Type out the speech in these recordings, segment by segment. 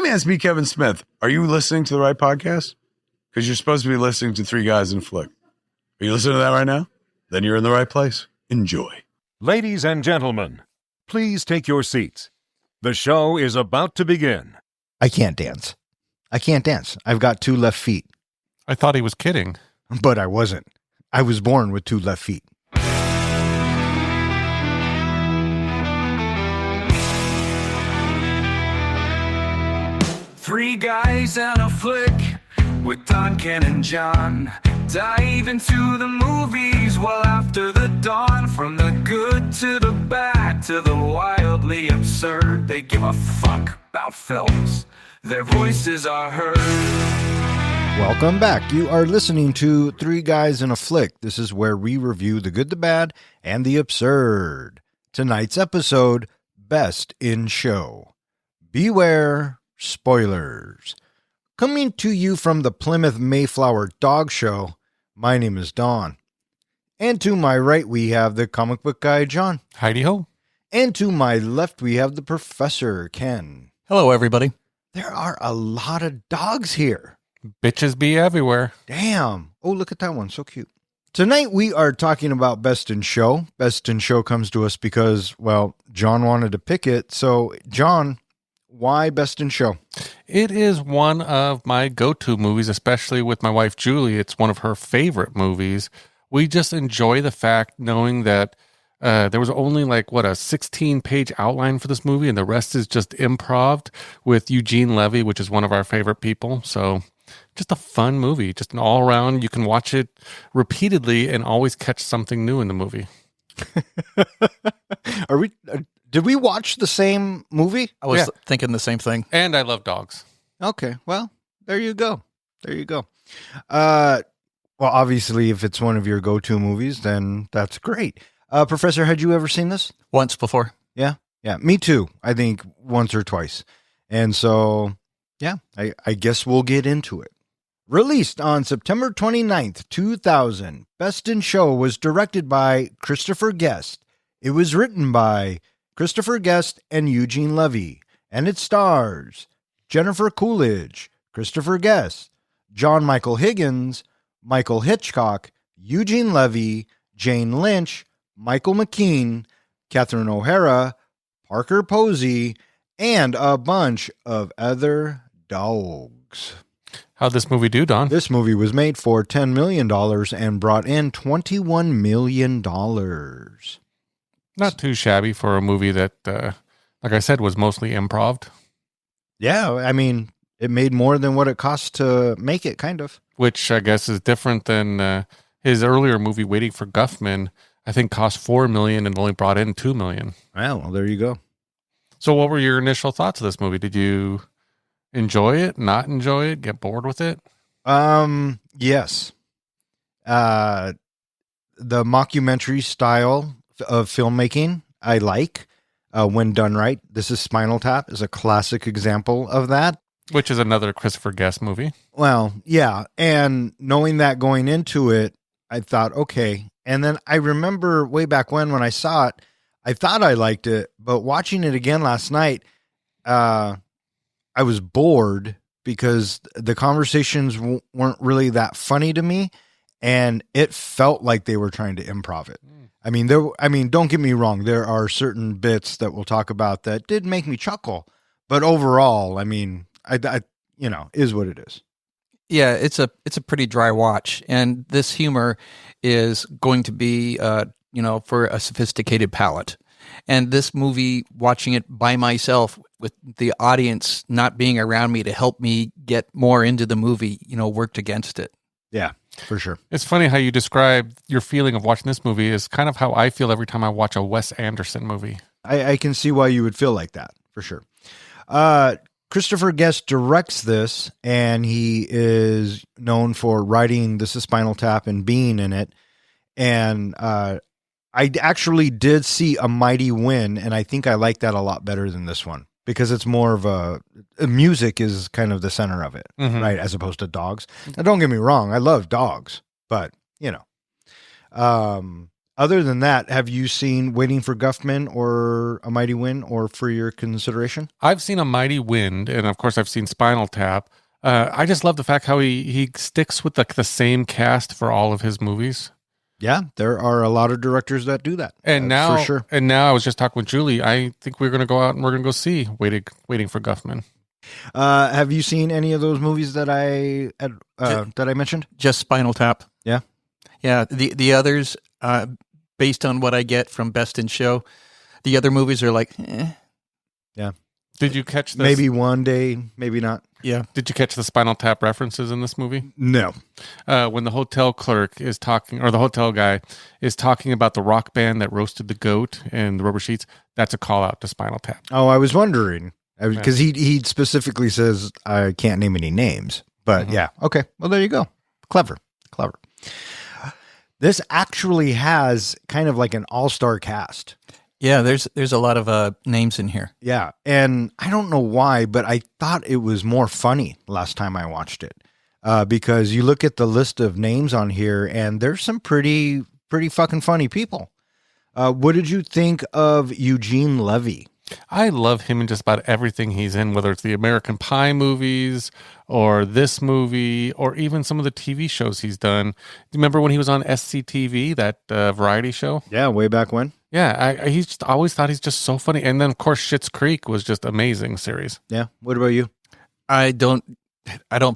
Hey man, it's me, Kevin Smith. Are you listening to the right podcast? Because you're supposed to be listening to Three Guys in a Flick. Are you listening to that right now? Then you're in the right place. Enjoy. Ladies and gentlemen, please take your seats. The show is about to begin. I can't dance. I've got 2 left feet. I thought he was kidding. But I wasn't. I was born with 2 left feet. Three guys and a flick with Don, Ken, and John. Dive into the movies well after the dawn. From the good to the bad to the wildly absurd. They give a fuck about films. Their voices are heard. Welcome back. You are listening to 3 Guys in a Flick. This is where we review the good, the bad, and the absurd. Tonight's episode, Best in Show. Beware spoilers. Coming to you from the Plymouth Mayflower Dog Show, my name is Don. And to my right, we have the comic book guy, John. Heidi-ho. And to my left, we have the Professor, Ken. Hello, everybody. There are a lot of dogs here. Bitches be everywhere. Damn. Oh, look at that one. So cute. Tonight, we are talking about Best in Show. Best in Show comes to us because, well, John wanted to pick it. So, John, why Best in Show? It is one of my go-to movies, especially with my wife, Julie. It's one of her favorite movies. We just enjoy the fact knowing that there was only a 16-page outline for this movie, and the rest is just improv with Eugene Levy, which is one of our favorite people. So just a fun movie, just an all-around. You can watch it repeatedly and always catch something new in the movie. Did we watch the same movie? I was thinking the same thing. And I love dogs. Okay, well, there you go. Well, obviously, if it's one of your go-to movies, then that's great. Professor, had you ever seen this? Once before. Yeah, me too. I think once or twice. And so, yeah, I guess we'll get into it. Released on September 29th, 2000, Best in Show was directed by Christopher Guest. It was written by Christopher Guest and Eugene Levy, and it stars Jennifer Coolidge, Christopher Guest, John Michael Higgins, Michael Hitchcock, Eugene Levy, Jane Lynch, Michael McKean, Catherine O'Hara, Parker Posey, and a bunch of other dogs. How'd this movie do, Don? This movie was made for $10 million and brought in $21 million. Not too shabby for a movie that, like I said, was mostly improv. Yeah, I mean, it made more than what it cost to make it, kind of. Which I guess is different than his earlier movie, Waiting for Guffman. I think cost $4 million and only brought in $2 million. Well, there you go. So what were your initial thoughts of this movie? Did you enjoy it, not enjoy it, get bored with it? Yes. The mockumentary style of filmmaking, I like when done right. This is Spinal Tap is a classic example of that. Which is another Christopher Guest movie. Well, yeah. And knowing that going into it, I thought, okay. And then I remember way back when I saw it, I thought I liked it, but watching it again last night, I was bored because the conversations weren't really that funny to me, and it felt like they were trying to improv it. I mean, don't get me wrong. There are certain bits that we'll talk about that did make me chuckle, but overall, I mean, I is what it is. Yeah, it's a pretty dry watch, and this humor is going to be, for a sophisticated palate. And this movie, watching it by myself with the audience not being around me to help me get more into the movie, worked against it. Yeah, for sure. It's funny how you describe your feeling of watching this movie is kind of how I feel every time I watch a Wes Anderson movie. I can see why you would feel like that, for sure. Christopher Guest directs this, and he is known for writing This is Spinal Tap and being in it. And I actually did see A Mighty Wind, and I think I like that a lot better than this one because it's more of music is kind of the center of it, right? As opposed to dogs. Now, don't get me wrong. I love dogs, but A Other than that, have you seen Waiting for Guffman or A Mighty Wind or For Your Consideration? I've seen A Mighty Wind, and of course I've seen Spinal Tap. I just love the fact how he sticks with the same cast for all of his movies. Yeah, there are a lot of directors that do that. And now, for sure. And now I was just talking with Julie. I think we're going to go out and we're going to go see Waiting for Guffman. Have you seen any of those movies that I mentioned? Just Spinal Tap. Yeah. Yeah. The others, based on what I get from Best in Show, the other movies are like, Yeah. Did you catch this? Maybe one day, maybe not. Yeah. Did you catch the Spinal Tap references in this movie? No. When the hotel clerk is talking, or the hotel guy is talking about the rock band that roasted the goat and the rubber sheets, that's a call out to Spinal Tap. Oh, I was wondering because he specifically says I can't name any names, but yeah. Okay. Well, there you go. Clever. This actually has kind of like an all-star cast. Yeah, there's a lot of names in here. Yeah, and I don't know why, but I thought it was more funny last time I watched it because you look at the list of names on here, and there's some pretty fucking funny people. What did you think of Eugene Levy? I love him in just about everything he's in, whether it's the American Pie movies or this movie or even some of the TV shows he's done. Do you remember when he was on SCTV, that variety show? Yeah, way back when. Yeah, he's just always thought he's just so funny. And then, of course, Schitt's Creek was just amazing series. Yeah. What about you? I don't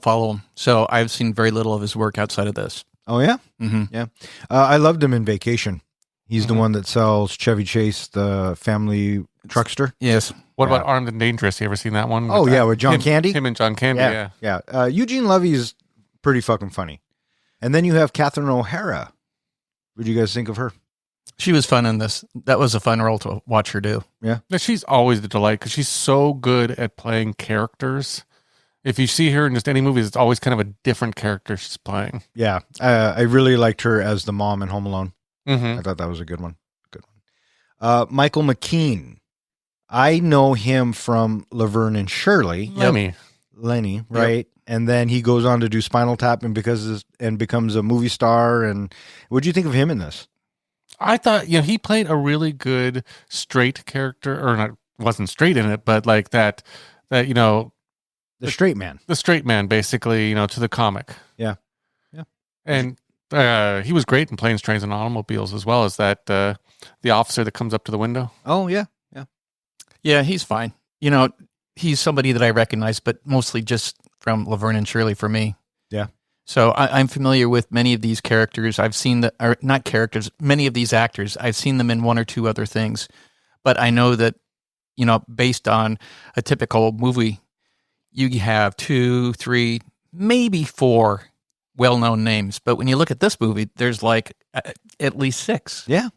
follow him, so I've seen very little of his work outside of this. Oh, yeah? Mm-hmm. Yeah. I loved him in Vacation. He's the one that sells Chevy Chase, the family truckster. Yes. What about Armed and Dangerous? You ever seen that one? Oh, yeah, with John Candy? Him and John Candy, yeah. Eugene Levy is pretty fucking funny. And then you have Catherine O'Hara. What do you guys think of her? She was fun in this. That was a fun role to watch her do. Yeah. She's always the delight because she's so good at playing characters. If you see her in just any movies, it's always kind of a different character she's playing. Yeah. I really liked her as the mom in Home Alone. Mm-hmm. I thought that was a good one. Michael McKean. I know him from Laverne and Shirley. Lenny, right? Yep. And then he goes on to do Spinal Tap and becomes a movie star. And what do you think of him in this? I thought, he played a really good straight character, or not, wasn't straight in it, but like that, the straight man. The straight man, basically, to the comic. Yeah. Yeah. And he was great in Planes, Trains, and Automobiles, as well as that, the officer that comes up to the window. Oh, yeah. Yeah. Yeah, he's fine. He's somebody that I recognize, but mostly just from Laverne and Shirley for me. Yeah. So I'm familiar with many of these characters. I've seen not characters, many of these actors. I've seen them in one or two other things, but I know that, based on a typical movie, you have 2, 3, maybe 4 well-known names. But when you look at this movie, there's like at least 6. Yeah.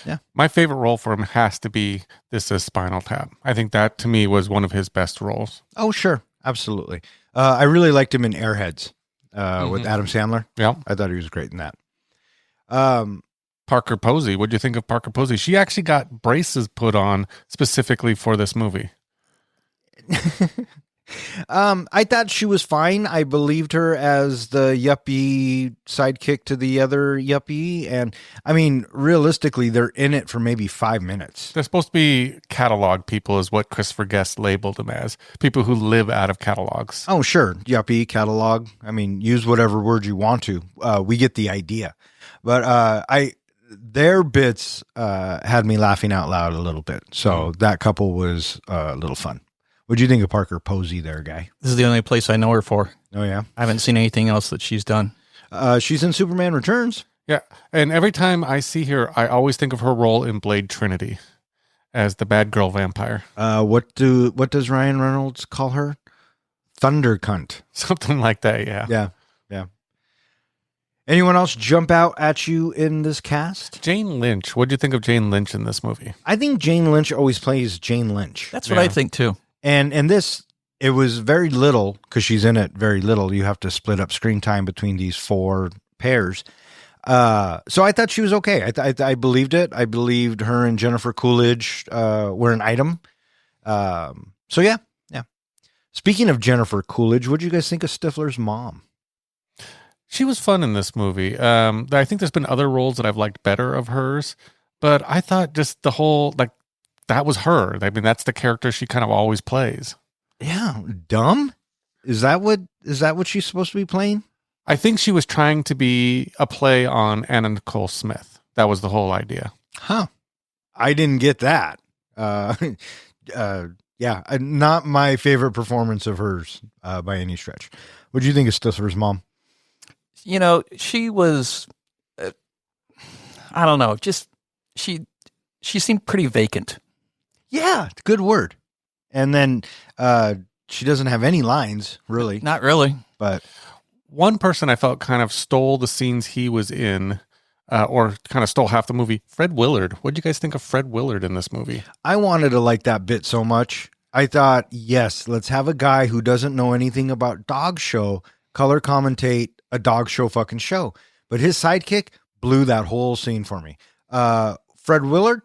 Yeah. My favorite role for him has to be This Is Spinal Tap. I think that, to me, was one of his best roles. Oh, sure. Absolutely. I really liked him in Airheads. With Adam Sandler. Yeah. I thought he was great in that. Parker Posey. What do you think of Parker Posey? She actually got braces put on specifically for this movie. I thought she was fine. I believed her as the yuppie sidekick to the other yuppie. And I mean, realistically, they're in it for maybe 5 minutes. They're supposed to be catalog people, is what Christopher Guest labeled them as. People who live out of catalogs. Oh, sure. Yuppie, catalog. I mean, use whatever word you want to. We get the idea. But their bits had me laughing out loud a little bit. So that couple was a little fun. What do you think of Parker Posey there, guy? This is the only place I know her for. Oh, yeah? I haven't seen anything else that she's done. She's in Superman Returns. Yeah, and every time I see her, I always think of her role in Blade Trinity as the bad girl vampire. What does Ryan Reynolds call her? Thunder cunt. Something like that, yeah. Yeah, yeah. Anyone else jump out at you in this cast? Jane Lynch. What do you think of Jane Lynch in this movie? I think Jane Lynch always plays Jane Lynch. That's what I think, too. And this, it was very little, because she's in it very little. You have to split up screen time between these 4 pairs. So I thought she was okay. I believed it. I believed her and Jennifer Coolidge were an item. So yeah. Speaking of Jennifer Coolidge, what do you guys think of Stifler's mom? She was fun in this movie. I think there's been other roles that I've liked better of hers, but I thought just the whole, like, that was her. I mean, that's the character she kind of always plays. Yeah, dumb. Is that what she's supposed to be playing? I think she was trying to be a play on Anna Nicole Smith. That was the whole idea. Huh. I didn't get that. Yeah, not my favorite performance of hers by any stretch. What do you think of Stifler's mom? You know, she was, I don't know, just she seemed pretty vacant. Yeah, good word. And then she doesn't have any lines, really. Not really. But one person I felt kind of stole the scenes he was in, or kind of stole half the movie, Fred Willard. What did you guys think of Fred Willard in this movie? I wanted to like that bit so much. I thought, yes, let's have a guy who doesn't know anything about dog show color commentate a dog show fucking show. But his sidekick blew that whole scene for me. Fred Willard,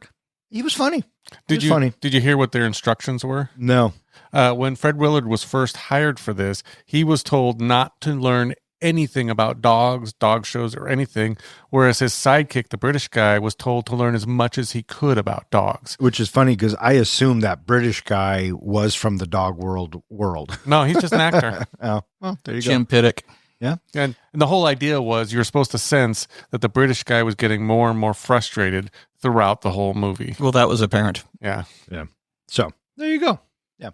he was funny. Did you hear what their instructions were? No. When Fred Willard was first hired for this, he was told not to learn anything about dogs, dog shows, or anything, whereas his sidekick, the British guy, was told to learn as much as he could about dogs. Which is funny because I assumed that British guy was from the dog world. No, he's just an actor. Oh, well, there you Jim go. Pittick. Yeah. And the whole idea was you were supposed to sense that the British guy was getting more and more frustrated throughout the whole movie. Well, that was apparent. Yeah. Yeah. So there you go. Yeah.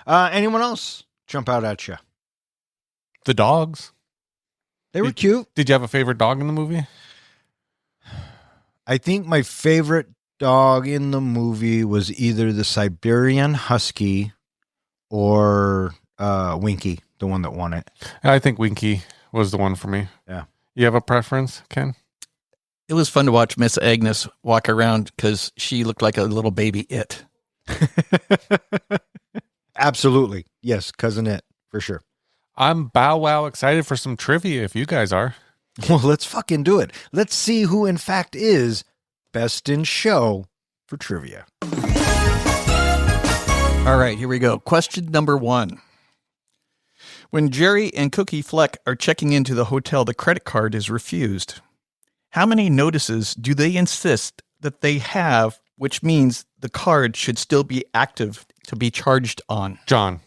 Anyone else jump out at you? The dogs. They were cute. Did you have a favorite dog in the movie? I think my favorite dog in the movie was either the Siberian Husky or Winky, the one that won it. I think Winky was the one for me. Yeah. You have a preference, Ken? It was fun to watch Miss Agnes walk around because she looked like a little baby it. Absolutely. Yes, Cousin It, for sure. I'm bow wow excited for some trivia if you guys are. Well, let's fucking do it. Let's see who, in fact, is best in show for trivia. All right, here we go. Question number 1. When Jerry and Cookie Fleck are checking into the hotel, the credit card is refused. How many notices do they insist that they have, which means the card should still be active to be charged on? John,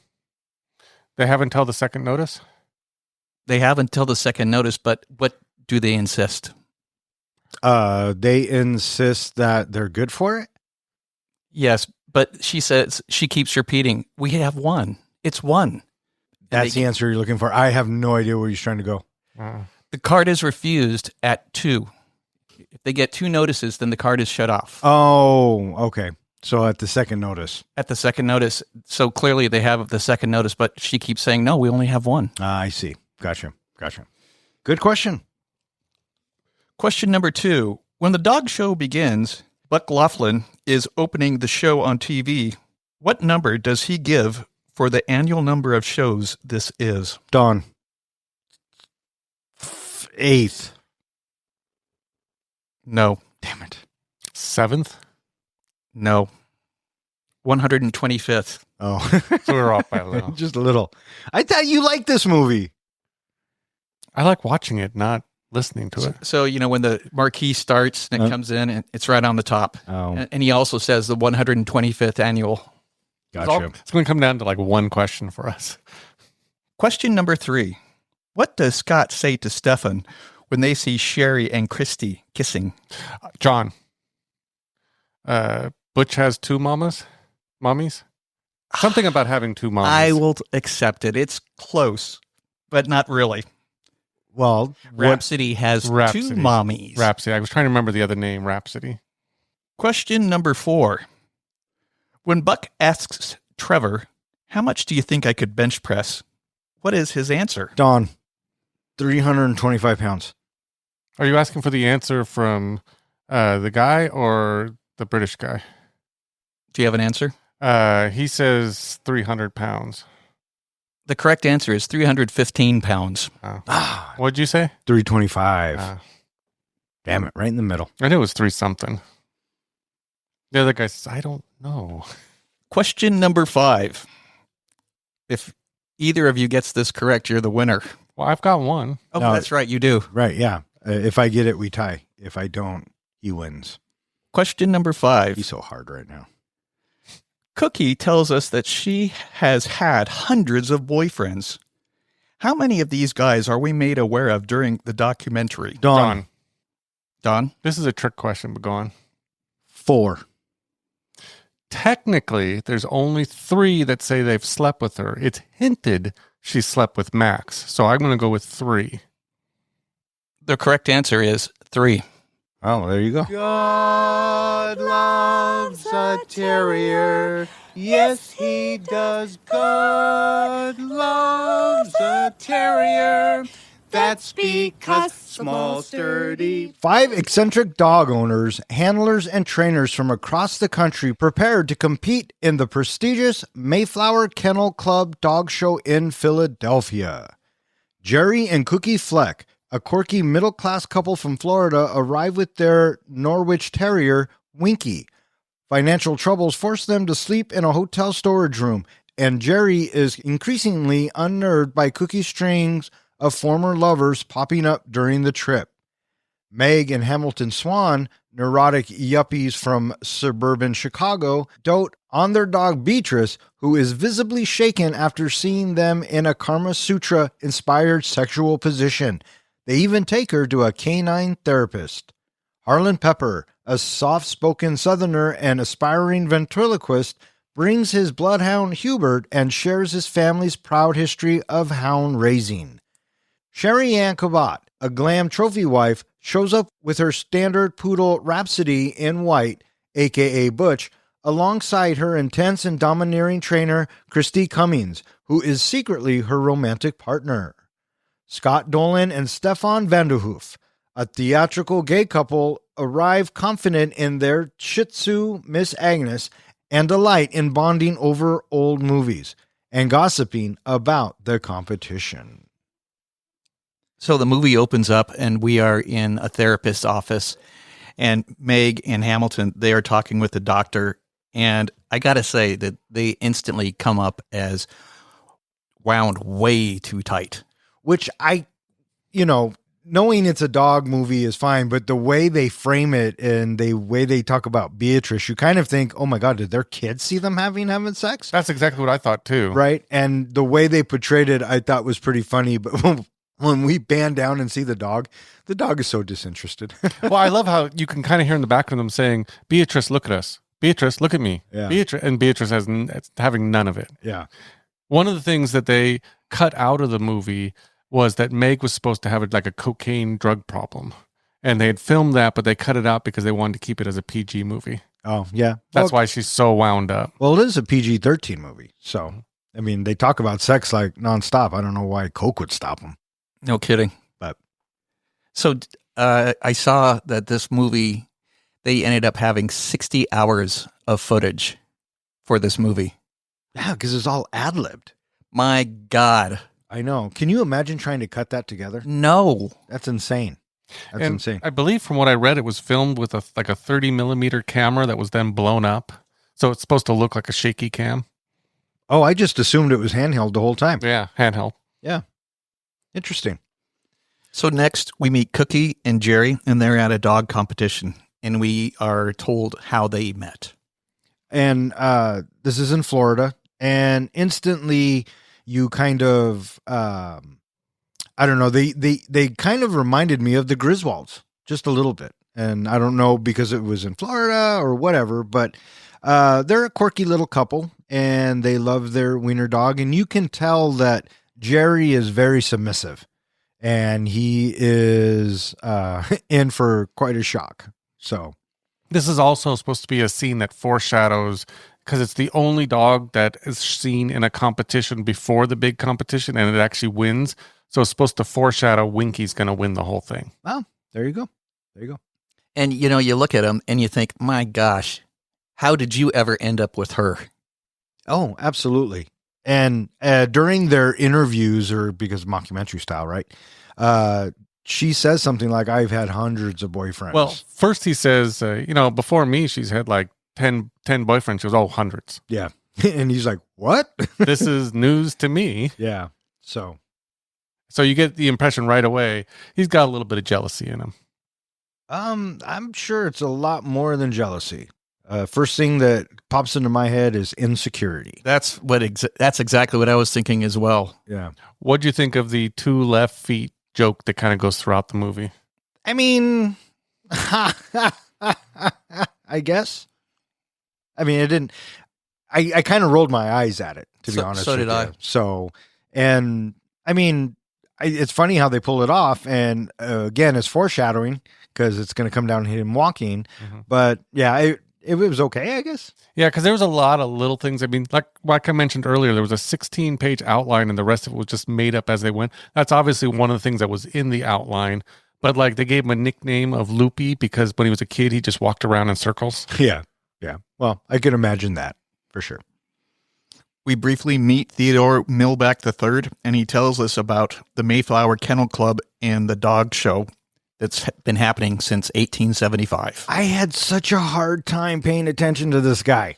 they have until the second notice? They have until the second notice, but what do they insist? They insist that they're good for it? Yes, but she says, she keeps repeating, we have one. It's one. That's the answer you're looking for. I have no idea where he's trying to go. The card is refused at 2. If they get 2 notices, then the card is shut off. Oh, okay. So at the second notice. At the second notice. So clearly they have the second notice, but she keeps saying, no, we only have one. I see. Gotcha. Good question. Question number 2. When the dog show begins, Buck Laughlin is opening the show on TV. What number does he give for the annual number of shows this is? Dawn. 8th. No. Damn it. 7th? No. 125th. Oh. So we're off by a little. Just a little. I thought you liked this movie. I like watching it, not listening to it. So, you know, when the marquee starts and it comes in, and it's right on the top. Oh. And he also says the 125th annual. Gotcha. It's going to come down to like one question for us. Question number 3. What does Scott say to Stefan when they see Sherry and Christy kissing? John, Butch has 2 mommies? Something about having 2 mommies. I will accept it. It's close, but not really. Well, Rhapsody has 2 mommies. Rhapsody. I was trying to remember the other name, Rhapsody. Question number 4. When Buck asks Trevor, how much do you think I could bench press? What is his answer? Dawn. 325 pounds. Are you asking for the answer from the guy or the British guy? Do you have an answer? He says 300 pounds. The correct answer is 315 pounds. Oh. What'd you say? 325. Damn it, right in the middle. I knew it was 3 something. The other guy says, I don't know. Question number 5. If either of you gets this correct, you're the winner. Well, I've got one. Oh, No. that's right. You do. Right, yeah. If I get it, we tie. If I don't, he wins. Question number 5. He's so hard right now. Cookie tells us that she has had hundreds of boyfriends. How many of these guys are we made aware of during the documentary? Dawn. Don? This is a trick question, but go on. 4. Technically, there's only 3 that say they've slept with her. It's hinted she slept with Max. So I'm going to go with 3. The correct answer is 3. Oh, there you go. God loves a terrier. Yes, he does. God loves a terrier. That's because small, sturdy. 5 eccentric dog owners, handlers, and trainers from across the country prepared to compete in the prestigious Mayflower Kennel Club dog show in Philadelphia. Jerry and Cookie Fleck, a quirky middle-class couple from Florida, arrive with their Norwich Terrier, Winky. Financial troubles force them to sleep in a hotel storage room, and Jerry is increasingly unnerved by Cookie's strings of former lovers popping up during the trip. Meg and Hamilton Swan, neurotic yuppies from suburban Chicago, dote on their dog Beatrice, who is visibly shaken after seeing them in a Kama Sutra-inspired sexual position. They even take her to a canine therapist. Harlan Pepper, a soft-spoken Southerner and aspiring ventriloquist, brings his bloodhound Hubert and shares his family's proud history of hound raising. Sherry Ann Cabot, a glam trophy wife, shows up with her standard poodle Rhapsody in white, a.k.a. Butch, alongside her intense and domineering trainer, Christy Cummings, who is secretly her romantic partner. Scott Dolan and Stefan Vanderhoof, a theatrical gay couple, arrive confident in their Shih Tzu, Miss Agnes, and delight in bonding over old movies and gossiping about their competition. So the movie opens up and we are in a therapist's office, and Meg and Hamilton, they are talking with the doctor. And I got to say that they instantly come up as wound way too tight. Which knowing it's a dog movie is fine, but the way they frame it and the way they talk about Beatrice, you kind of think, oh my God, did their kids see them having sex? That's exactly what I thought too. Right? And the way they portrayed it, I thought was pretty funny. But when we band down and see the dog is so disinterested. Well, I love how you can kind of hear in the background them saying, Beatrice, look at us. Beatrice, look at me. Yeah. Beatrice has having none of it. Yeah. One of the things that they cut out of the movie was that Meg was supposed to have like a cocaine drug problem. And they had filmed that, but they cut it out because they wanted to keep it as a PG movie. Oh, yeah. That's why she's so wound up. Well, it is a PG-13 movie. So, I mean, they talk about sex like nonstop. I don't know why Coke would stop them. No kidding. But so I saw that this movie, they ended up having 60 hours of footage for this movie. Yeah, because it's all ad-libbed. My God. I know. Can you imagine trying to cut that together? No. That's insane. That's And insane. I believe from what I read, it was filmed with a 30 millimeter camera that was then blown up. So it's supposed to look like a shaky cam. Oh, I just assumed it was handheld the whole time. Yeah, handheld. Yeah. Interesting. So next we meet Cookie and Jerry, and they're at a dog competition, and we are told how they met. And this is in Florida, and instantly you kind of, I don't know, they kind of reminded me of the Griswolds just a little bit. And I don't know because it was in Florida or whatever, but they're a quirky little couple, and they love their wiener dog. And you can tell that Jerry is very submissive, and he is in for quite a shock. So This is also supposed to be a scene that foreshadows, because it's the only dog that is seen in a competition before the big competition, and it actually wins. So it's supposed to foreshadow Winky's going to win the whole thing. wow, there you go. There you go. And, you know, you look at him and you think, my gosh, how did you ever end up with her? Oh, absolutely. And during their interviews, or because mockumentary style, right? She says something like, I've had hundreds of boyfriends. Well, first he says, before me, she's had like 10 boyfriends. She was, hundreds. yeah. And he's like, what? This is news to me. Yeah. So, So you get the impression right away he's got a little bit of jealousy in him. I'm sure it's a lot more than jealousy. First thing that pops into my head is insecurity. That's exactly what I was thinking as well. Yeah. What'd you think of the 2 left feet joke that kind of goes throughout the movie? I mean, I guess. I mean, it didn't. I kind of rolled my eyes at it, to be honest. So did I. So, and I mean, it's funny how they pull it off. And again, it's foreshadowing because it's going to come down to him walking. Mm-hmm. But yeah, it was okay, I guess. Yeah, because there was a lot of little things. I mean, like I mentioned earlier, there was a 16-page outline and the rest of it was just made up as they went. That's obviously one of the things that was in the outline. But like they gave him a nickname of Loopy because when he was a kid, he just walked around in circles. Yeah. Yeah. Well, I can imagine that for sure. We briefly meet Theodore Millback III, and he tells us about the Mayflower Kennel Club and the dog show that's been happening since 1875. I had such a hard time paying attention to this guy.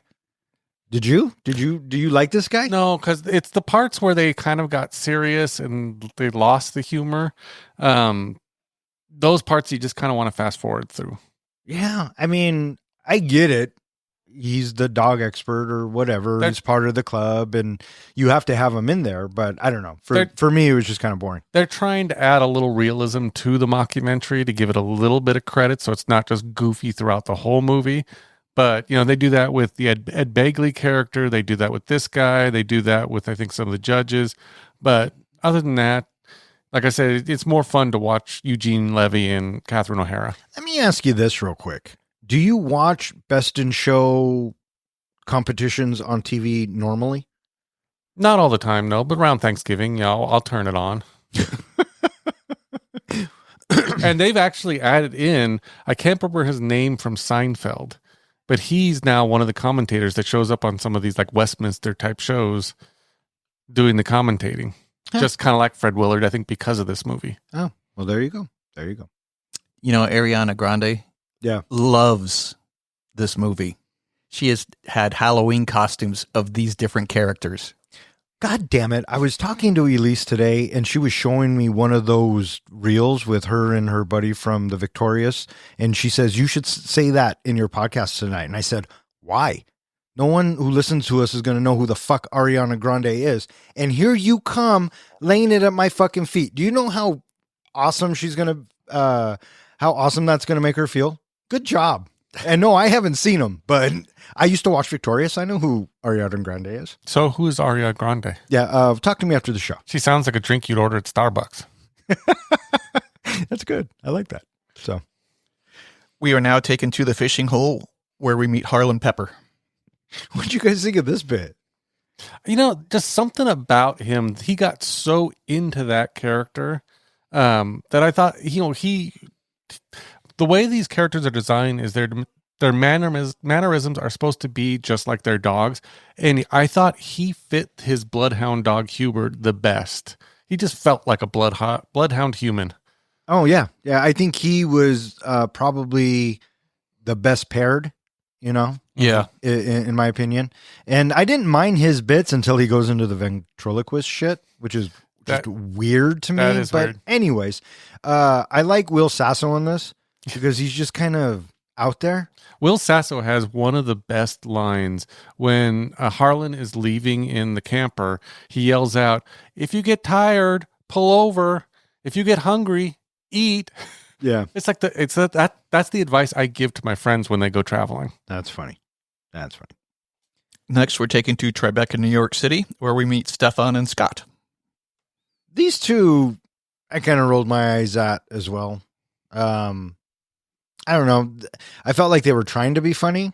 Did you? Do you like this guy? No, because it's the parts where they kind of got serious and they lost the humor. Those parts you just kind of want to fast forward through. Yeah. I mean, I get it. He's the dog expert or whatever. He's part of the club and you have to have him in there. But I don't know. For me, it was just kind of boring. They're trying to add a little realism to the mockumentary to give it a little bit of credit. So it's not just goofy throughout the whole movie. But, you know, they do that with the Ed Begley character. They do that with this guy. They do that with, I think, some of the judges. But other than that, like I said, it's more fun to watch Eugene Levy and Catherine O'Hara. Let me ask you this real quick. Do you watch Best in Show competitions on TV normally? Not all the time, no, but around Thanksgiving, yeah, I'll turn it on. And they've actually added in, I can't remember his name from Seinfeld, but he's now one of the commentators that shows up on some of these like Westminster type shows doing the commentating. Huh. Just kind of like Fred Willard, I think, because of this movie. Oh, well, there you go. There you go. You know, Ariana Grande loves this movie. She has had Halloween costumes of these different characters. God damn it. I was talking to Elise today and she was showing me one of those reels with her and her buddy from the Victorious. And she says, you should say that in your podcast tonight. And I said, why? No one who listens to us is going to know who the fuck Ariana Grande is. And here you come laying it at my fucking feet. Do you know how awesome she's going to, how awesome that's going to make her feel? Good job. And no, I haven't seen them, but I used to watch Victorious. I know who Ariana Grande is. So who is Ariana Grande? Yeah. Talk to me after the show. She sounds like a drink you'd order at Starbucks. That's good. I like that. So we are now taken to the fishing hole where we meet Harlan Pepper. What did you guys think of this bit? You know, just something about him. He got so into that character that I thought, you know, the way these characters are designed is their mannerisms are supposed to be just like their dogs. And I thought he fit his bloodhound dog Hubert the best. He just felt like a bloodhound human. Oh, yeah. Yeah, I think he was probably the best paired, you know? Yeah. In my opinion. And I didn't mind his bits until he goes into the ventriloquist shit, which is just weird to me. That is but weird. Anyways, I like Will Sasso in this because he's just kind of out there. Will Sasso has one of the best lines when Harlan is leaving in the camper. He yells out, "If you get tired, pull over. If you get hungry, eat." Yeah. It's like that's the advice I give to my friends when they go traveling. That's funny. That's funny. Next, we're taken to Tribeca, New York City, where we meet Stefan and Scott. These two, I kind of rolled my eyes at as well. I don't know. I felt like they were trying to be funny,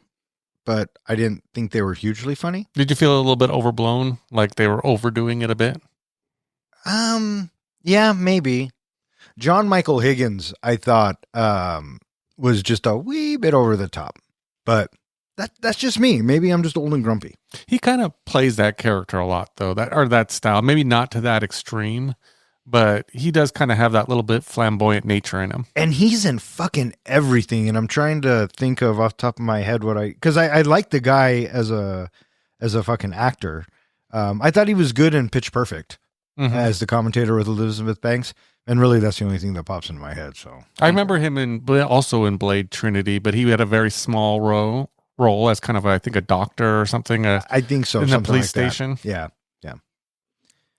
but I didn't think they were hugely funny. Did you feel a little bit overblown? Like they were overdoing it a bit? Yeah, maybe. John Michael Higgins, I thought, was just a wee bit over the top, but that's just me. Maybe I'm just old and grumpy. He kind of plays that character a lot though, that style, maybe not to that extreme, but he does kind of have that little bit flamboyant nature in him. And he's in fucking everything. And I'm trying to think of off the top of my head because I like the guy as a fucking actor. I thought he was good in Pitch Perfect. as the commentator with Elizabeth Banks. And really, that's the only thing that pops into my head. So I remember him also in Blade Trinity, but he had a very small role as kind of, I think, a doctor or something. I think so. In the something police like that. station. Yeah.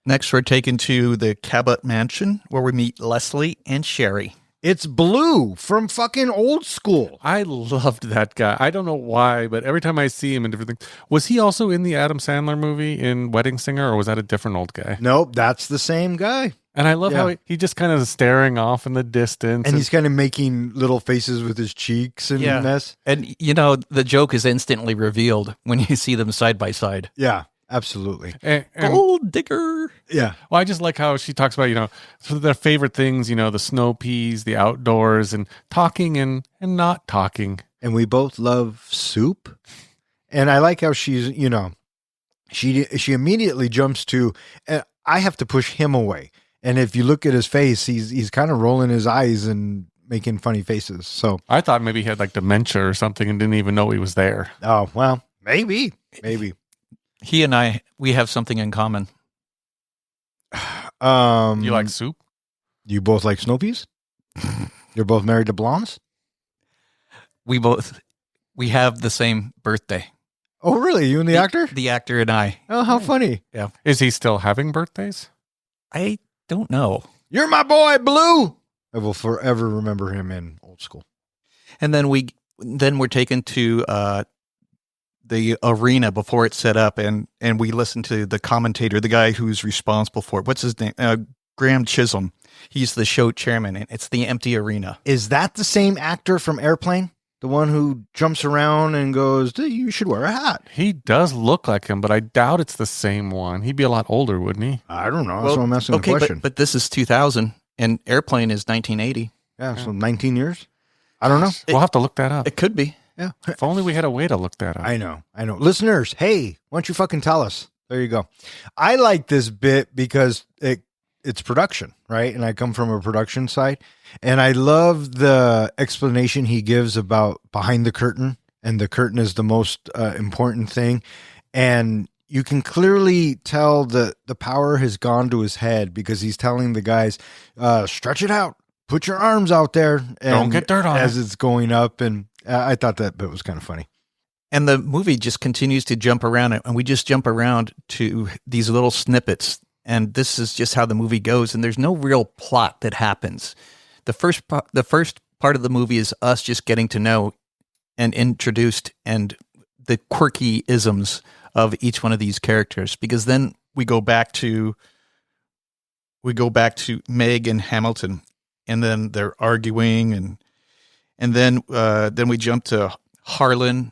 Next, we're taken to the Cabot Mansion where we meet Leslie and Sherry. It's Blue from fucking Old School. I loved that guy. I don't know why, but every time I see him in different things. Was he also in the Adam Sandler movie in Wedding Singer, or was that a different old guy? Nope, that's the same guy. And I love how he just kind of staring off in the distance. And he's kind of making little faces with his cheeks and mess. And, you know, the joke is instantly revealed when you see them side by side. Yeah, absolutely. And, Gold digger. Yeah. Well, I just like how she talks about, sort of their favorite things, the snow peas, the outdoors, and talking and not talking. And we both love soup. And I like how she's, she immediately jumps to, I have to push him away. And if you look at his face, he's kind of rolling his eyes and making funny faces. So I thought maybe he had like dementia or something and didn't even know he was there. Oh, well, maybe. He and I, we have something in common. You like soup? You both like snow peas? You're both married to blondes? We have the same birthday. Oh, really? You and the actor? The actor and I. Oh, how funny. Yeah. Is he still having birthdays? I don't know. You're my boy, Blue. I will forever remember him in Old School. And then we're taken to the arena before it's set up, and we listen to the commentator, the guy who's responsible for it. What's his name? Graham Chisholm. He's the show chairman, and it's the empty arena. Is that the same actor from Airplane? The one who jumps around and goes, you should wear a hat. He does look like him, but I doubt it's the same one. He'd be a lot older, wouldn't he? I don't know. That's why I'm asking the question. But this is 2000, and Airplane is 1980. Yeah, so 19 years? I don't know. We'll have to look that up. It could be. Yeah. If only we had a way to look that up. I know. Listeners, hey, why don't you fucking tell us? There you go. I like this bit because it's production, right? And I come from a production side. And I love the explanation he gives about behind the curtain. And the curtain is the most important thing. And you can clearly tell that the power has gone to his head because he's telling the guys, stretch it out. Put your arms out there. And don't get dirt on as it's going up. And I thought that bit was kind of funny. And the movie just continues to jump around, and we just jump around to these little snippets. And this is just how the movie goes. And there's no real plot that happens. The first part of the movie is us just getting to know and introduced and the quirky isms of each one of these characters. Because then we go back to Meg and Hamilton, and then they're arguing, and then we jump to Harlan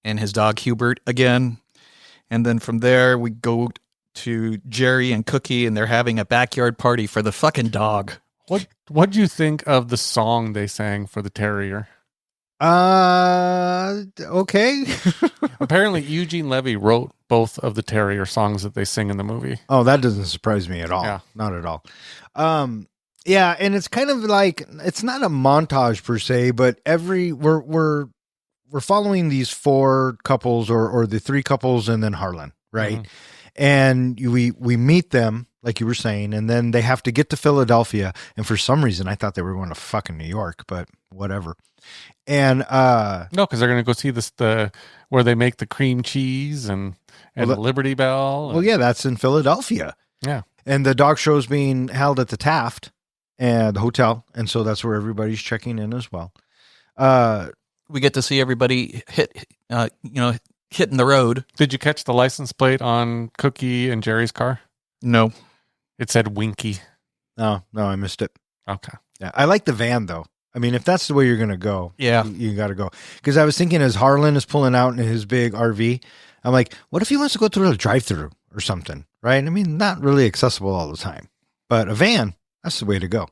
and his dog Hubert again, and then from there we go to Jerry and Cookie, and they're having a backyard party for the fucking dog. What'd you think of the song they sang for the terrier? Okay. Apparently Eugene Levy wrote both of the terrier songs that they sing in the movie. Oh, that doesn't surprise me at all. Yeah. Not at all. Yeah, and it's kind of like, it's not a montage per se, but we're following these four couples or the three couples and then Harlan, right? Mm-hmm. And we meet them, like you were saying, and then they have to get to Philadelphia. And for some reason, I thought they were going to fucking New York, but whatever. And no, because they're going to go see where they make the cream cheese and the Liberty Bell. Well, yeah, that's in Philadelphia. Yeah. And the dog show's being held at the Taft and the hotel. And so that's where everybody's checking in as well. We get to see everybody hitting the road. Did you catch the license plate on Cookie and Jerry's car? No. It said Winky. No, I missed it. Okay. Yeah, I like the van, though. I mean, if that's the way you're going to go, yeah, you got to go. Because I was thinking as Harlan is pulling out in his big RV, I'm like, what if he wants to go through a drive-thru or something, right? I mean, not really accessible all the time. But a van, that's the way to go.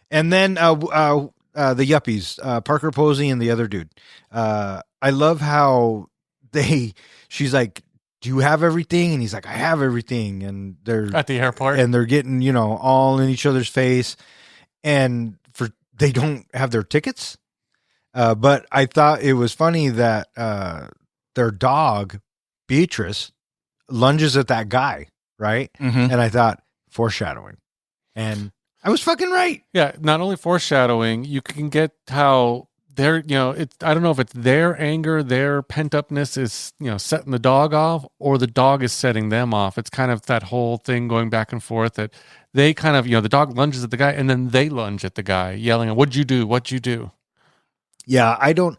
And then the yuppies, Parker Posey and the other dude. I love how she's like, do you have everything? And he's like, I have everything. And they're at the airport and they're getting, all in each other's face. And they don't have their tickets. But I thought it was funny that their dog, Beatrice, lunges at that guy, right? Mm-hmm. And I thought, foreshadowing. And I was fucking right. Yeah, not only foreshadowing, you can get how their, I don't know if it's their anger, their pent upness is, setting the dog off, or the dog is setting them off. It's kind of that whole thing going back and forth that they kind of, the dog lunges at the guy and then they lunge at the guy, yelling, "What'd you do? What'd you do?" Yeah, I don't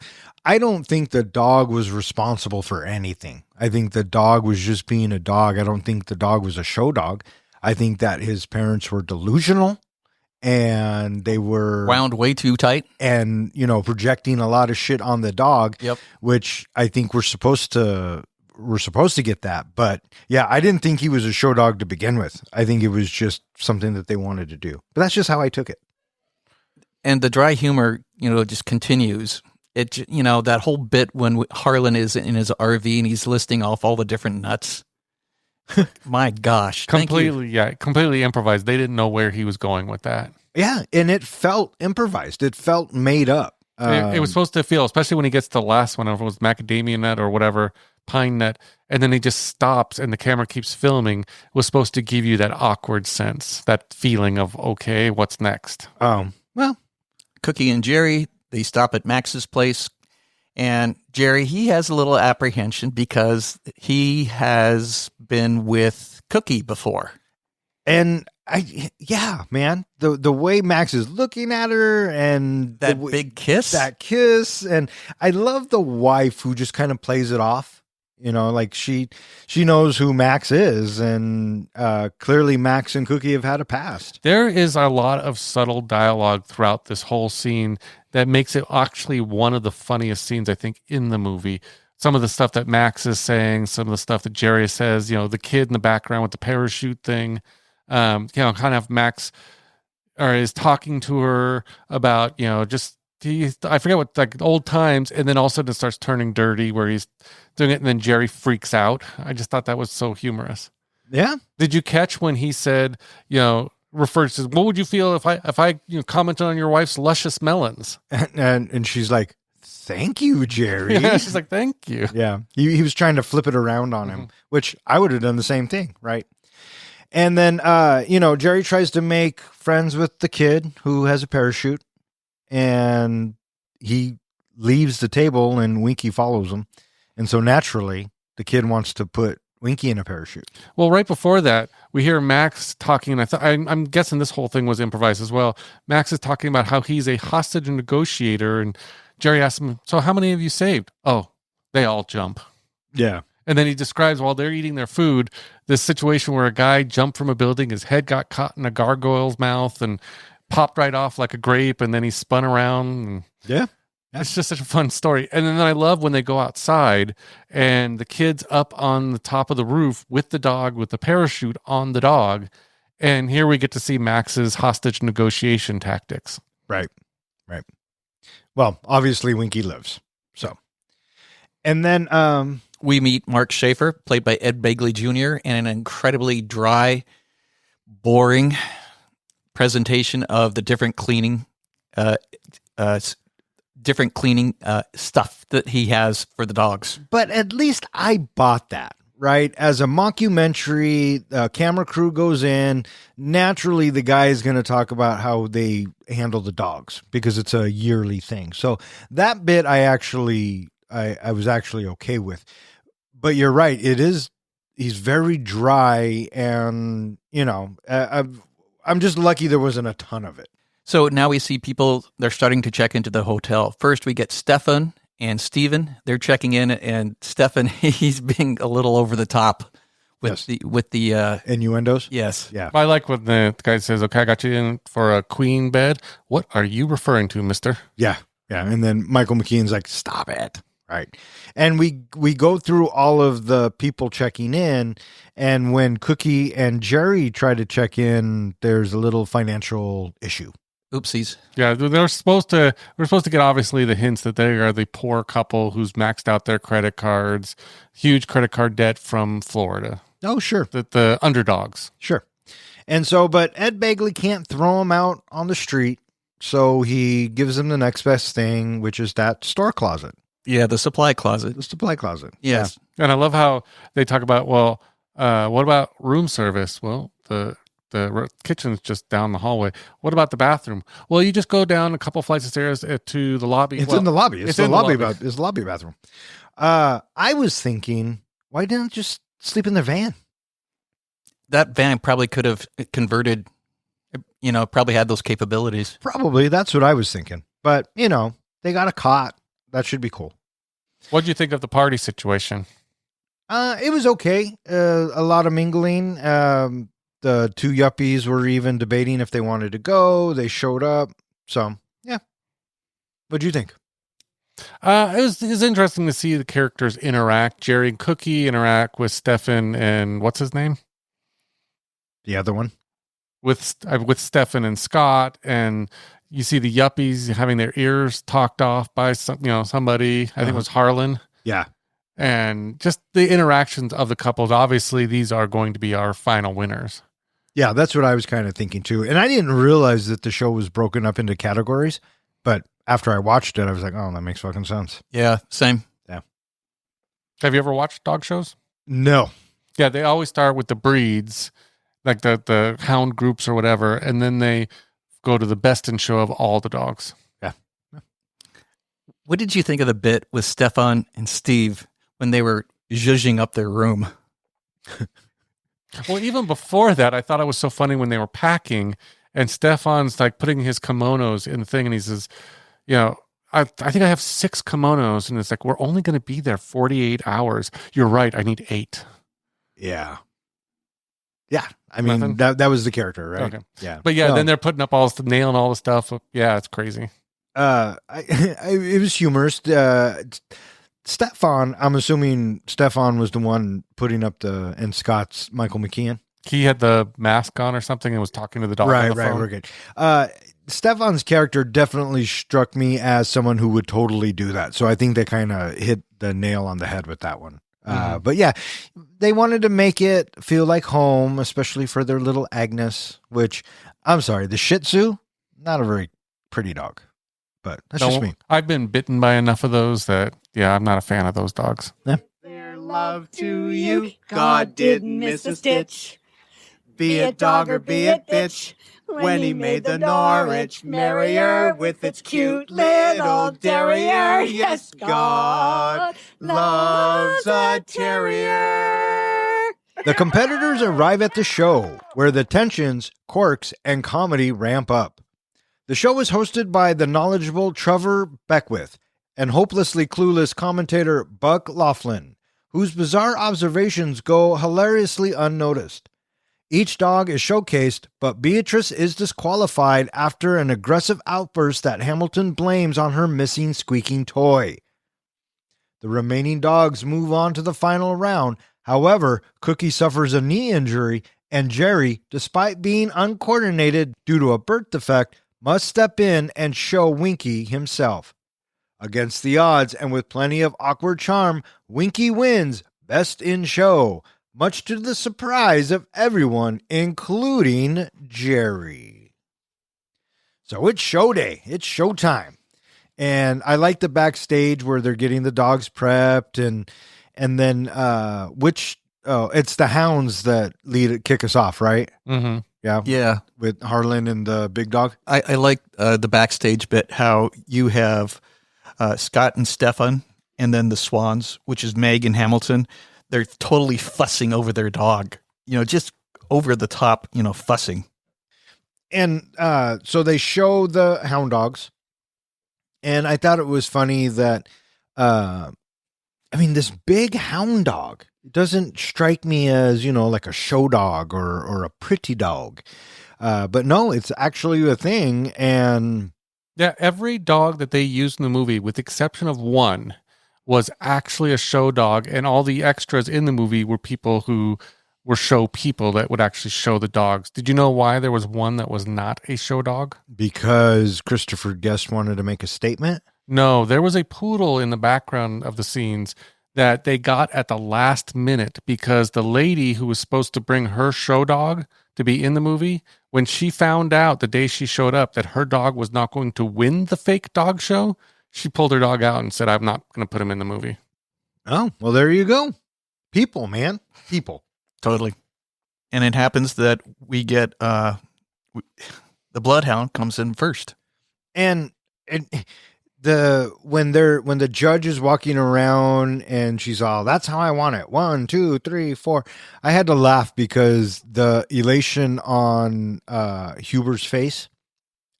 think the dog was responsible for anything. I think the dog was just being a dog. I don't think the dog was a show dog. I think that his parents were delusional and they were Wound way too tight. and, projecting a lot of shit on the dog, Yep. which I think we're supposed to get that. But yeah, I didn't think he was a show dog to begin with. I think it was just something that they wanted to do. But that's just how I took it. And the dry humor, just continues. That whole bit when Harlan is in his RV and he's listing off all the different nuts. My gosh. Thank you. Completely improvised. They didn't know where he was going with that. Yeah, and it felt improvised. It felt made up. It was supposed to feel, especially when he gets to the last one, if it was macadamia nut or whatever, pine nut, and then he just stops and the camera keeps filming. It was supposed to give you that awkward sense, that feeling of, okay, what's next? Well, Cookie and Jerry, they stop at Max's place. And Jerry, he has a little apprehension because he has been with Cookie before. and man, the way Max is looking at her and That big kiss? that kiss, and I love the wife who just kind of plays it off. Like she knows who Max is, and clearly Max and Cookie have had a past. There is a lot of subtle dialogue throughout this whole scene that makes it actually one of the funniest scenes, I think, in the movie. Some of the stuff that Max is saying, some of the stuff that Jerry says, the kid in the background with the parachute thing, kind of Max is talking to her about, I forget what, like old times, and then all of a sudden it starts turning dirty where he's doing it, and then Jerry freaks out. I just thought that was so humorous. Yeah. Did you catch when he said, refers to, what would you feel if I commented on your wife's luscious melons? And she's like, "Thank you, Jerry." Yeah, she's like, "Thank you." Yeah. He was trying to flip it around on him, which I would have done the same thing, right? And then, Jerry tries to make friends with the kid who has a parachute, and he leaves the table and Winky follows him. And so naturally, the kid wants to put Winky in a parachute. Well, right before that, we hear Max talking, and I'm guessing this whole thing was improvised as well. Max is talking about how he's a hostage negotiator, and Jerry asks him, "So how many have you saved?" "Oh, they all jump." Yeah. And then he describes, while they're eating their food, this situation where a guy jumped from a building, his head got caught in a gargoyle's mouth and popped right off like a grape, and then he spun around. And Yeah. it's just such a fun story. And then I love when they go outside and the kid's up on the top of the roof with the dog, with the parachute on the dog. And here we get to see Max's hostage negotiation tactics. Right. Well, obviously Winky lives. So, and then, We meet Mark Schaefer, played by Ed Begley Jr., and an incredibly dry, boring presentation of the different cleaning stuff that he has for the dogs. but at least I bought that, right? As a mockumentary, camera crew goes in. Naturally, the guy is going to talk about how they handle the dogs because it's a yearly thing. So that bit I was actually okay with. But you're right. He's very dry, and, I'm just lucky there wasn't a ton of it. So now we see people, they're starting to check into the hotel. First, we get Stefan and Steven. They're checking in, and Stefan, he's being a little over the top with the Innuendos? yes. Yeah. I like when the guy says, "Okay, I got you in for a queen bed. What are you referring to, mister?" Yeah. And then Michael McKean's like, "Stop it." Right. And we go through all of the people checking in, and when Cookie and Jerry try to check in, there's a little financial issue. Oopsies. Yeah, we're supposed to get obviously the hints that they are the poor couple who's maxed out their credit cards, huge credit card debt from Florida. Oh, sure. The underdogs. Sure. And so, but Ed Begley can't throw him out on the street, so he gives him the next best thing, which is that store closet. Yeah, the supply closet. The supply closet. Yes. And I love how they talk about, well, what about room service? Well, the the kitchen's just down the hallway. What about the bathroom? Well, you just go down a couple flights of stairs to the lobby. It's in the lobby. It's the lobby. lobby. It's the lobby bathroom. I was thinking, why didn't it just sleep in their van? That van probably could have converted, probably had those capabilities. Probably. That's what I was thinking. But, they got a cot. That should be cool. What do you think of the party situation? It was okay. A lot of mingling. The two yuppies were even debating if they wanted to go. They showed up. So, yeah. What'd you think? It was interesting to see the characters interact. Jerry and Cookie interact with Stefan and what's his name? The other one? With Stefan and Scott, and you see the yuppies having their ears talked off by somebody. I think it was Harlan. Yeah. And just the interactions of the couples. Obviously, these are going to be our final winners. Yeah, that's what I was kind of thinking too. And I didn't realize that the show was broken up into categories, but after I watched it, I was like, oh, that makes fucking sense. Yeah, same. Yeah. Have you ever watched dog shows? No. Yeah, they always start with the breeds, like the hound groups or whatever, and then they go to the best in show of all the dogs. Yeah. What did you think of the bit with Stefan and Steve when they were zhuzhing up their room? Well, even before that, I thought it was so funny when they were packing and Stefan's like putting his kimonos in the thing and he says, I think I have 6 kimonos. And it's like, we're only going to be there 48 hours. You're right. I need 8. Yeah. Yeah. I mean, Nothing? that was the character, right? Okay. Yeah. But yeah, No. then they're putting up all the nail and all the stuff. Yeah, it's crazy. It was humorous. Stefan, I'm assuming Stefan was the one putting up and Scott's Michael McKean. He had the mask on or something and was talking to the dog on the phone. We're good. Stefan's character definitely struck me as someone who would totally do that. So I think they kind of hit the nail on the head with that one. But yeah, they wanted to make it feel like home, especially for their little Agnes, which, I'm sorry, the Shih Tzu, not a very pretty dog. But that's just me. I've been bitten by enough of those that, yeah, I'm not a fan of those dogs. Yeah. Their love to you, God didn't miss a stitch. Be it dog or be it bitch, when he made the Norwich Merrier with its cute little terrier. Yes, God loves a terrier. The competitors arrive at the show, where the tensions, quirks, and comedy ramp up. The show is hosted by the knowledgeable Trevor Beckwith and hopelessly clueless commentator Buck Laughlin, whose bizarre observations go hilariously unnoticed. Each dog is showcased, but Beatrice is disqualified after an aggressive outburst that Hamilton blames on her missing squeaking toy. The remaining dogs move on to the final round. However, Cookie suffers a knee injury, and Jerry, despite being uncoordinated due to a birth defect, must step in and show Winky himself. Against the odds and with plenty of awkward charm, Winky wins Best in Show, much to the surprise of everyone, including Jerry. So it's show day. It's showtime. And I like the backstage where they're getting the dogs prepped and then it's the hounds that kick us off, right? Mm-hmm. Yeah. Yeah. With Harlan and the big dog. I like the backstage bit, how you have Scott and Stefan and then the Swans, which is Meg and Hamilton. They're totally fussing over their dog, just over the top, fussing. And so they show the hound dogs. And I thought it was funny that, this big hound dog doesn't strike me as, like a show dog or a pretty dog. But no, it's actually a thing. And yeah, every dog that they used in the movie, with the exception of one, was actually a show dog. And all the extras in the movie were people who were show people that would actually show the dogs. Did you know why there was one that was not a show dog? Because Christopher Guest wanted to make a statement? No, there was a poodle in the background of the scenes that they got at the last minute because the lady who was supposed to bring her show dog to be in the movie, when she found out the day she showed up that her dog was not going to win the fake dog show, she pulled her dog out and said, I'm not going to put him in the movie. Oh, well, there you go. People, man. People. Totally. And it happens that we get the bloodhound comes in first. And when the judge is walking around and she's all, that's how I want it. 1, 2, 3, 4. I had to laugh because the elation on Huber's face,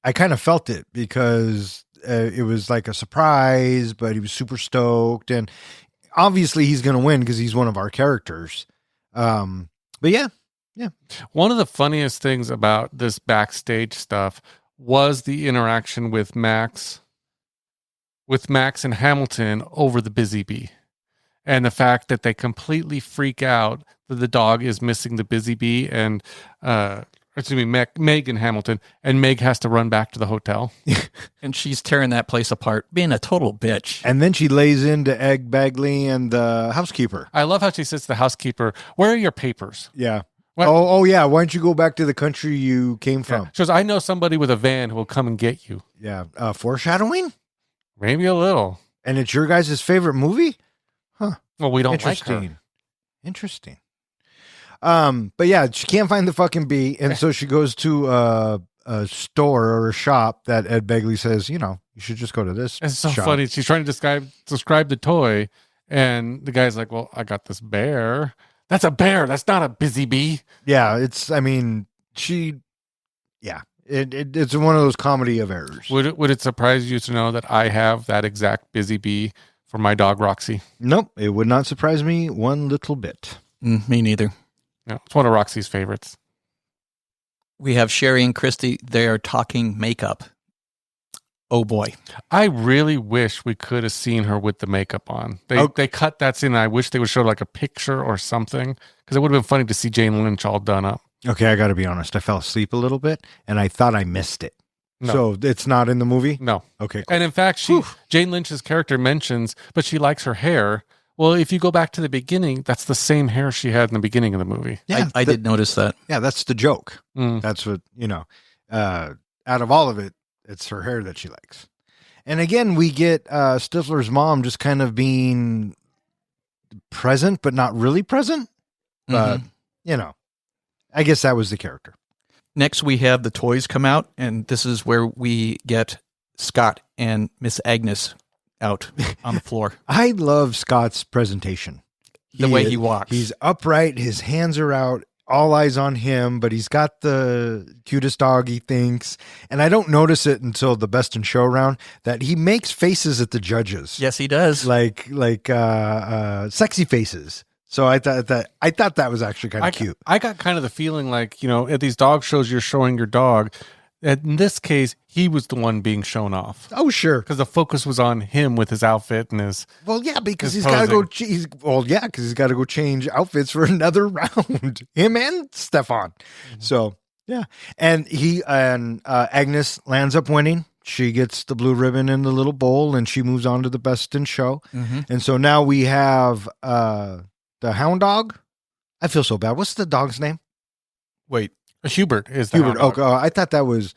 I kind of felt it because it was like a surprise, but he was super stoked. And obviously he's going to win because he's one of our characters. But yeah. One of the funniest things about this backstage stuff was the interaction with Max and Hamilton over the busy bee, and the fact that they completely freak out that the dog is missing the busy bee, and Meg and Hamilton, and Meg has to run back to the hotel. And she's tearing that place apart, being a total bitch. And then she lays into Egg Bagley and the housekeeper. I love how she says to the housekeeper, "Where are your papers?" Yeah. What? Oh yeah. Why don't you go back to the country you came from? Yeah. She goes, "I know somebody with a van who will come and get you." Yeah. Foreshadowing? Maybe a little. And it's your guys' favorite movie? Huh. Well, we don't like her. Interesting. But yeah, she can't find the fucking bee, and so she goes to a store or a shop that Ed Begley says, you should just go to this. It's so shop. funny. She's trying to describe the toy, and the guy's like, "Well, I got this bear. That's a bear. That's not a busy bee." Yeah, it's one of those comedy of errors. Would it surprise you to know that I have that exact busy bee for my dog Roxy? Nope, it would not surprise me one little bit. Me neither. No, it's one of Roxy's favorites. We have Sherry and Christy. They are talking makeup. Oh boy. I really wish we could have seen her with the makeup on. They cut that scene, and I wish they would show like a picture or something, because it would have been funny to see Jane Lynch all done up. Okay, I got to be honest. I fell asleep a little bit, and I thought I missed it. No. So it's not in the movie? No. Okay, cool. And in fact, Jane Lynch's character mentions, but she likes her hair. Well, if you go back to the beginning, that's the same hair she had in the beginning of the movie. Yeah, I did notice that. Yeah, that's the joke. Mm. That's what, out of all of it, it's her hair that she likes. And again, we get Stifler's mom just kind of being present, but not really present. But, I guess that was the character. Next, we have the toys come out, and this is where we get Scott and Miss Agnes out on the floor. I love Scott's presentation. The way he walks. He's upright. His hands are out. All eyes on him, but he's got the cutest dog, he thinks. And I don't notice it until the Best in Show round that he makes faces at the judges. Yes, he does. Like sexy faces. So I thought that was actually kind of cute. I got kind of the feeling like, at these dog shows, you're showing your dog. In this case, he was the one being shown off. Oh, sure. Because the focus was on him with his outfit and his. Well, yeah, because his he's got to go. posing. Because he's got to go change outfits for another round. Him and Stefan. Mm-hmm. So yeah, and Agnes lands up winning. She gets the blue ribbon in the little bowl, and she moves on to the Best in Show. Mm-hmm. And so now we have the hound dog. I feel so bad. What's the dog's name? Wait. Hubert is the Hubert. hound dog. I thought that was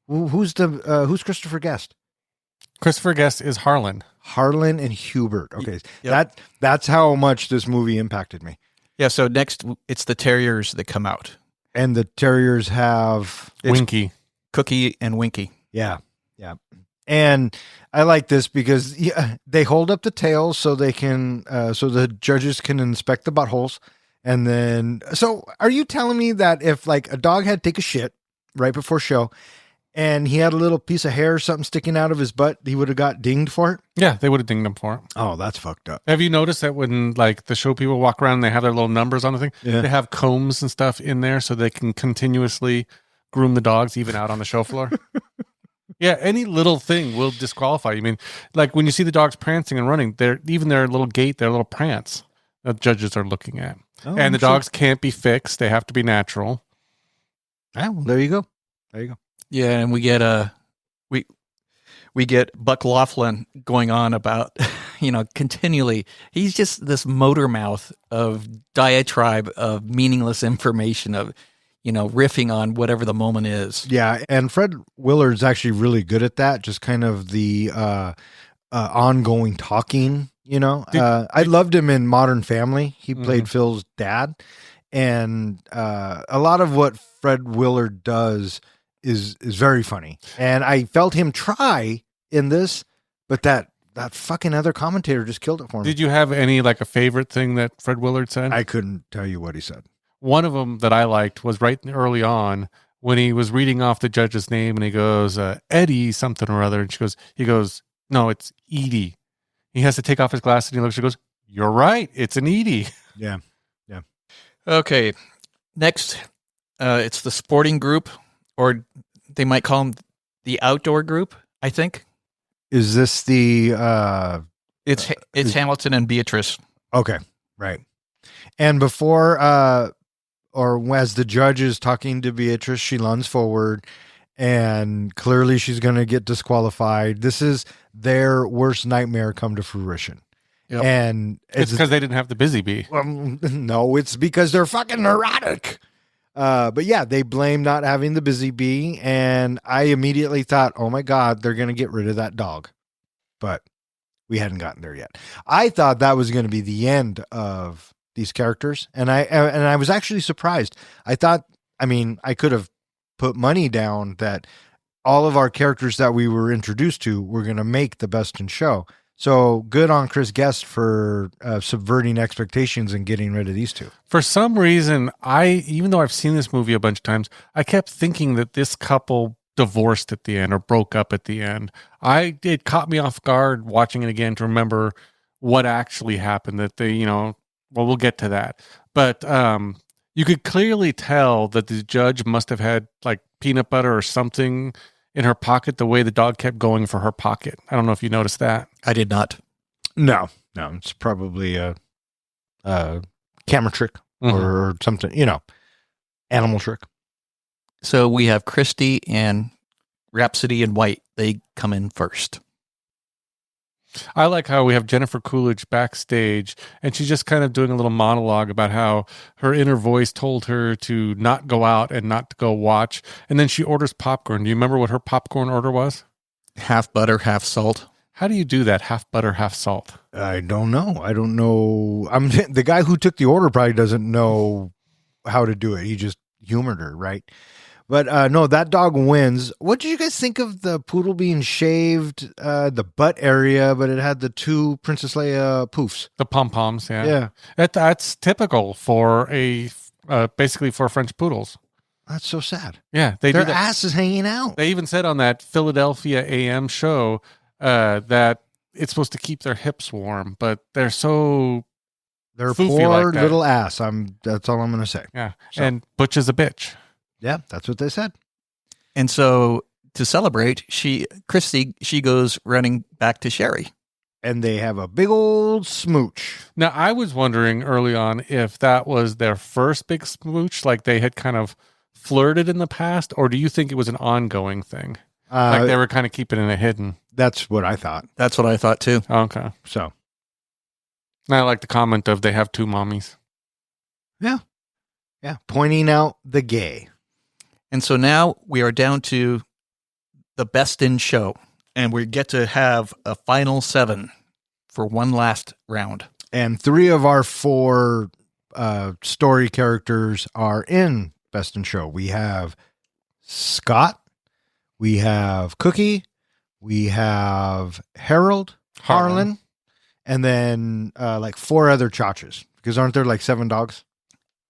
who's Christopher Guest? Christopher Guest is Harlan. Harlan and Hubert. Okay, Yep. that's how much this movie impacted me. Yeah, so next, it's the terriers that come out. And the terriers have Winky. Cookie and Winky. Yeah. And I like this because they hold up the tails so they can, so the judges can inspect the buttholes. And then, so are you telling me that if like a dog had to take a shit right before show and he had a little piece of hair or something sticking out of his butt, he would have got dinged for it? Yeah, they would have dinged him for it. Oh, that's fucked up. Have you noticed that when like the show people walk around and they have their little numbers on the thing, they have combs and stuff in there so they can continuously groom the dogs even out on the show floor? Yeah, any little thing will disqualify you. I mean, like when you see the dogs prancing and running, even their little gait, their little prance, the judges are looking at. Oh, and the dogs can't be fixed. They have to be natural. Ah, well, there you go. Yeah, and we get we get Buck Laughlin going on about, continually. He's just this motor mouth of diatribe of meaningless information of, riffing on whatever the moment is. Yeah, and Fred Willard's actually really good at that, just kind of the ongoing talking, I loved him in Modern Family. He played Phil's dad. and a lot of what Fred Willard does is very funny. And I felt him try in this, but that fucking other commentator just killed it for me. Did you have any like a favorite thing that Fred Willard said? I couldn't tell you what he said. One of them that I liked was right early on when he was reading off the judge's name, and he goes, Eddie something or other. And he goes, no, it's Edie. He has to take off his glasses, and he looks, she goes, you're right. It's an Edie. Yeah. Okay. Next, it's the sporting group, or they might call them the outdoor group, I think. Is this the It's Hamilton and Beatrice. okay, right. And before or as the judge is talking to Beatrice, she lunges forward and clearly she's going to get disqualified. This is their worst nightmare come to fruition. Yep. And It's because they didn't have the busy bee. no, it's because they're fucking neurotic. But yeah, they blame not having the busy bee, and I immediately thought, oh my God, they're going to get rid of that dog. But we hadn't gotten there yet. I thought that was going to be the end of these characters, and I was actually surprised. I thought, I mean, I could have put money down that all of our characters that we were introduced to were going to make the best in show. So good on Chris Guest for subverting expectations and getting rid of these two. For some reason, even though I've seen this movie a bunch of times, I kept thinking that this couple divorced at the end or broke up at the end. It caught me off guard watching it again to remember what actually happened, that they, well, we'll get to that. But you could clearly tell that the judge must have had like peanut butter or something in her pocket, the way the dog kept going for her pocket. I don't know if you noticed that. I did not. No, it's probably a camera trick or something, animal trick. So we have Christy and Rhapsody and White. They come in first. I like how we have Jennifer Coolidge backstage, and she's just kind of doing a little monologue about how her inner voice told her to not go out and not to go watch. And then she orders popcorn. Do you remember what her popcorn order was? Half butter, half salt. How do you do that? Half butter, half salt. I don't know. The guy who took the order probably doesn't know how to do it. He just humored her, right? But no, that dog wins. What did you guys think of the poodle being shaved, the butt area, but it had the two Princess Leia poofs? The pom-poms, yeah. Yeah. That's typical for basically for French poodles. That's so sad. Yeah. Their ass is hanging out. They even said on that Philadelphia AM show that it's supposed to keep their hips warm, but they're so They're foofy poor like that. little ass. That's all I'm going to say. Yeah. So. And Butch is a bitch. Yeah, that's what they said. And so to celebrate, Christy goes running back to Sherry. And they have a big old smooch. Now, I was wondering early on if that was their first big smooch, like they had kind of flirted in the past, or do you think it was an ongoing thing? Like they were kind of keeping it hidden. That's what I thought. That's what I thought too. Okay. So. I like the comment of they have two mommies. Yeah. Yeah. Pointing out the gay. And so now we are down to the best in show, and we get to have a final 7 for one last round. And 3 of our 4 story characters are in best in show. We have Scott, we have Cookie, we have Harold, Harlan, and then like 4 other chachas. Because aren't there like 7 dogs?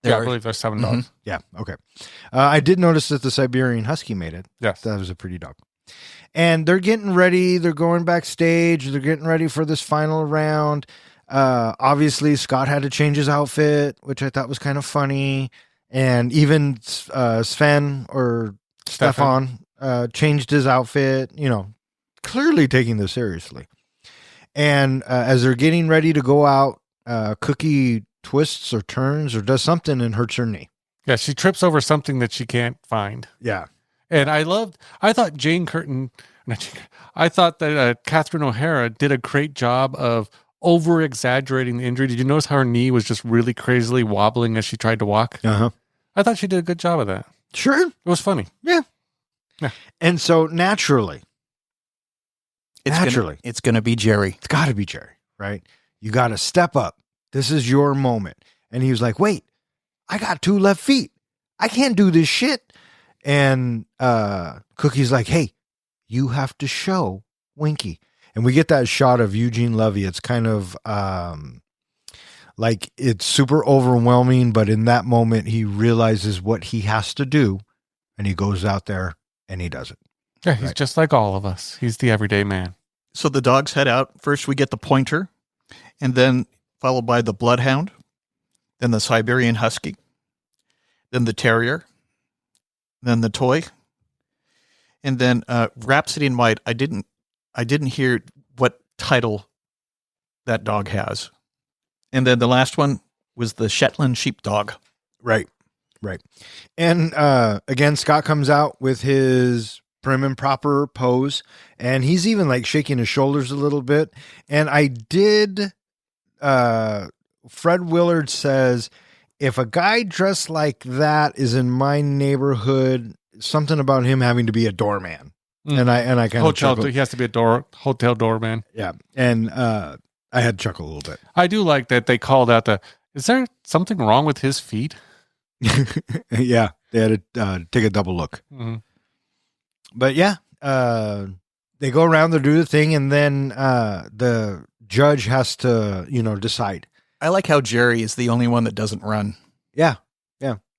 Yeah, I believe there's 7 dogs. Yeah, okay. I did notice that the Siberian Husky made it. Yes. That was a pretty dog. And they're getting ready. They're going backstage. They're getting ready for this final round. Obviously, Scott had to change his outfit, which I thought was kind of funny. And even Sven or Stefan changed his outfit, clearly taking this seriously. And as they're getting ready to go out, Cookie twists or turns or does something and hurts her knee. Yeah, she trips over something that she can't find. Yeah. And I thought that Catherine O'Hara did a great job of over exaggerating the injury. Did you notice how her knee was just really crazily wobbling as she tried to walk? Uh-huh. I thought she did a good job of that. Sure. It was funny. Yeah. Yeah. And so naturally, it's going to be Jerry. It's got to be Jerry, right? You got to step up. This is your moment. And he was like, wait, I got 2 left feet. I can't do this shit. And Cookie's like, hey, you have to show Winky. And we get that shot of Eugene Levy. It's kind of like it's super overwhelming, but in that moment, he realizes what he has to do, and he goes out there and he does it. Yeah, he's just like all of us. He's the everyday man. So the dogs head out. First, we get the pointer, and then followed by the bloodhound, then the Siberian husky, then the terrier, then the toy, and then Rhapsody in White. I didn't hear what title that dog has. And then the last one was the Shetland sheepdog. Right. And again, Scott comes out with his prim and proper pose, and he's even like shaking his shoulders a little bit. And Fred Willard says, if a guy dressed like that is in my neighborhood, something about him having to be a doorman. And I kind of chuckled. He has to be a hotel doorman. Yeah. And I had to chuckle a little bit. I do like that they called out is there something wrong with his feet? Yeah. They had to take a double look. Mm-hmm. But yeah, they go around, they do the thing, and then the judge has to, decide. I like how Jerry is the only one that doesn't run. Yeah.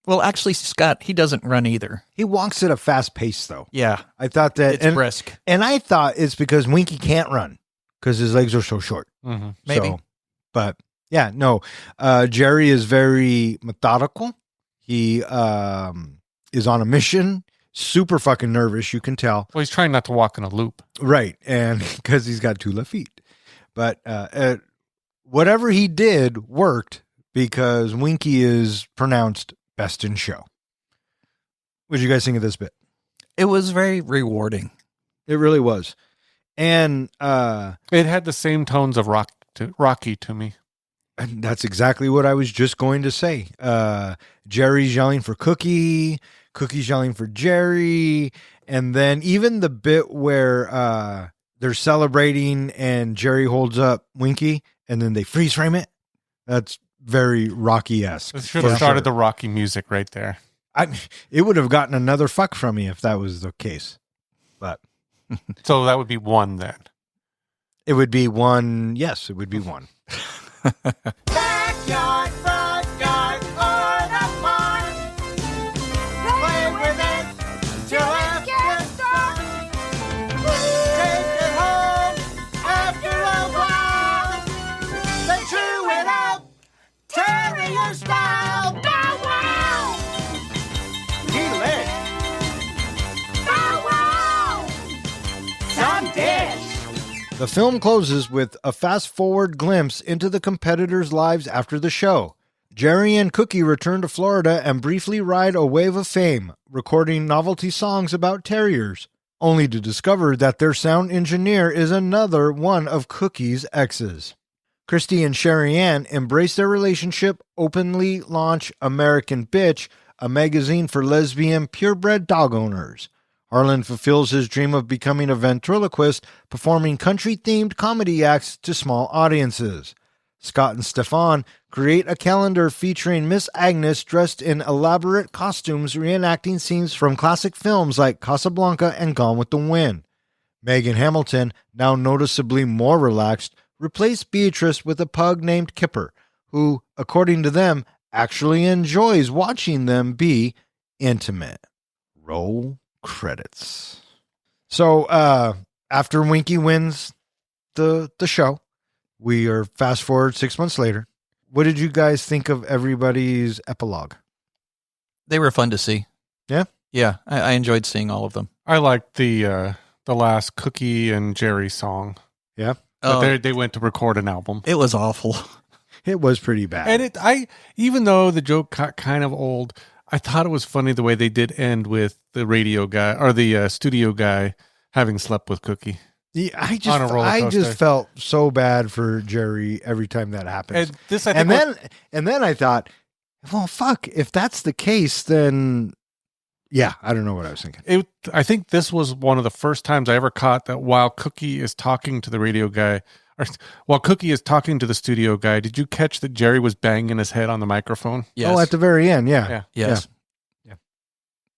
Well, actually, Scott, he doesn't run either. He walks at a fast pace, though. Yeah. I thought that. It's brisk. And I thought it's because Winky can't run because his legs are so short. Mm-hmm. Maybe. So, but yeah, no. Jerry is very methodical. He is on a mission. Super fucking nervous, you can tell. Well, he's trying not to walk in a loop. Right. And because he's got 2 left feet. But whatever he did worked because Winky is pronounced best in show. What did you guys think of this bit? It was very rewarding. It really was. And it had the same tones of Rocky to me. And that's exactly what I was just going to say. Jerry's yelling for Cookie. Cookie's yelling for Jerry. And then even the bit where they're celebrating and Jerry holds up Winky and then they freeze frame it. That's very Rocky-esque. It should have started the Rocky music right there. It would have gotten another fuck from me if that was the case. But so that would be 1 then. It would be 1. Yes, it would be 1. Backyard, front yard, or the barn. Play with it till it gets dark. Take it home after a while. Then chew it up, terrier style. Bow wow! Delish. Bow wow! Some dish. The film closes with a fast-forward glimpse into the competitors' lives after the show. Jerry and Cookie return to Florida and briefly ride a wave of fame, recording novelty songs about terriers, only to discover that their sound engineer is another one of Cookie's exes. Christy and Sherry Ann embrace their relationship, openly launch American Bitch, a magazine for lesbian purebred dog owners. Harlan fulfills his dream of becoming a ventriloquist, performing country-themed comedy acts to small audiences. Scott and Stefan create a calendar featuring Miss Agnes dressed in elaborate costumes reenacting scenes from classic films like Casablanca and Gone with the Wind. Meg and Hamilton, now noticeably more relaxed, replace Beatrice with a pug named Kipper, who, according to them, actually enjoys watching them be intimate. Roll credits. So after Winky wins the show, we are fast forward 6 months later. What did you guys think of everybody's epilogue? They were fun to see. Yeah? Yeah, I enjoyed seeing all of them. I liked the last Cookie and Jerry song. Yeah. But they went to record an album. It was awful. It was pretty bad. And even though the joke got kind of old, I thought it was funny the way they did end with the radio guy or the studio guy having slept with Cookie. Yeah, I on a roller coaster. just felt so bad for Jerry every time that happens. And this, I think, and then I thought, well, fuck, if that's the case, then yeah, I don't know what I was thinking. I think this was one of the first times I ever caught that while Cookie is talking to the radio guy, While Cookie is talking to the studio guy, did you catch that Jerry was banging his head on the microphone? Yes. Oh, at the very end, yeah. Yeah. Yes. Yeah.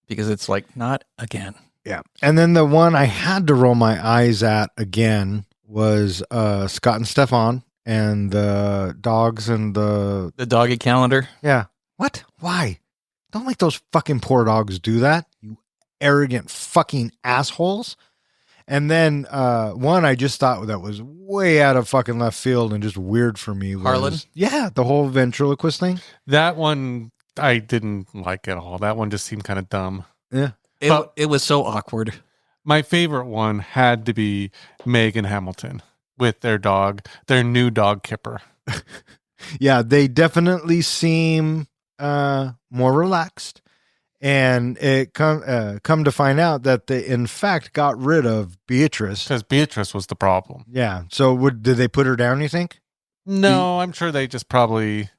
Because it's like, not again. Yeah. And then the one I had to roll my eyes at again was Scott and Stefan and the dogs and the doggy calendar. Yeah. What? Why? Don't let those fucking poor dogs do that, you arrogant fucking assholes. And then one I just thought that was way out of fucking left field and just weird for me. Harlan? Yeah, the whole ventriloquist thing. That one I didn't like at all. That one just seemed kind of dumb. Yeah. It was so awkward. My favorite one had to be Meg and Hamilton with their dog, their new dog Kipper. Yeah, they definitely seem more relaxed. And it come to find out that they, in fact, got rid of Beatrice. Because Beatrice was the problem. Yeah. So did they put her down, you think? No, I'm sure they just probably...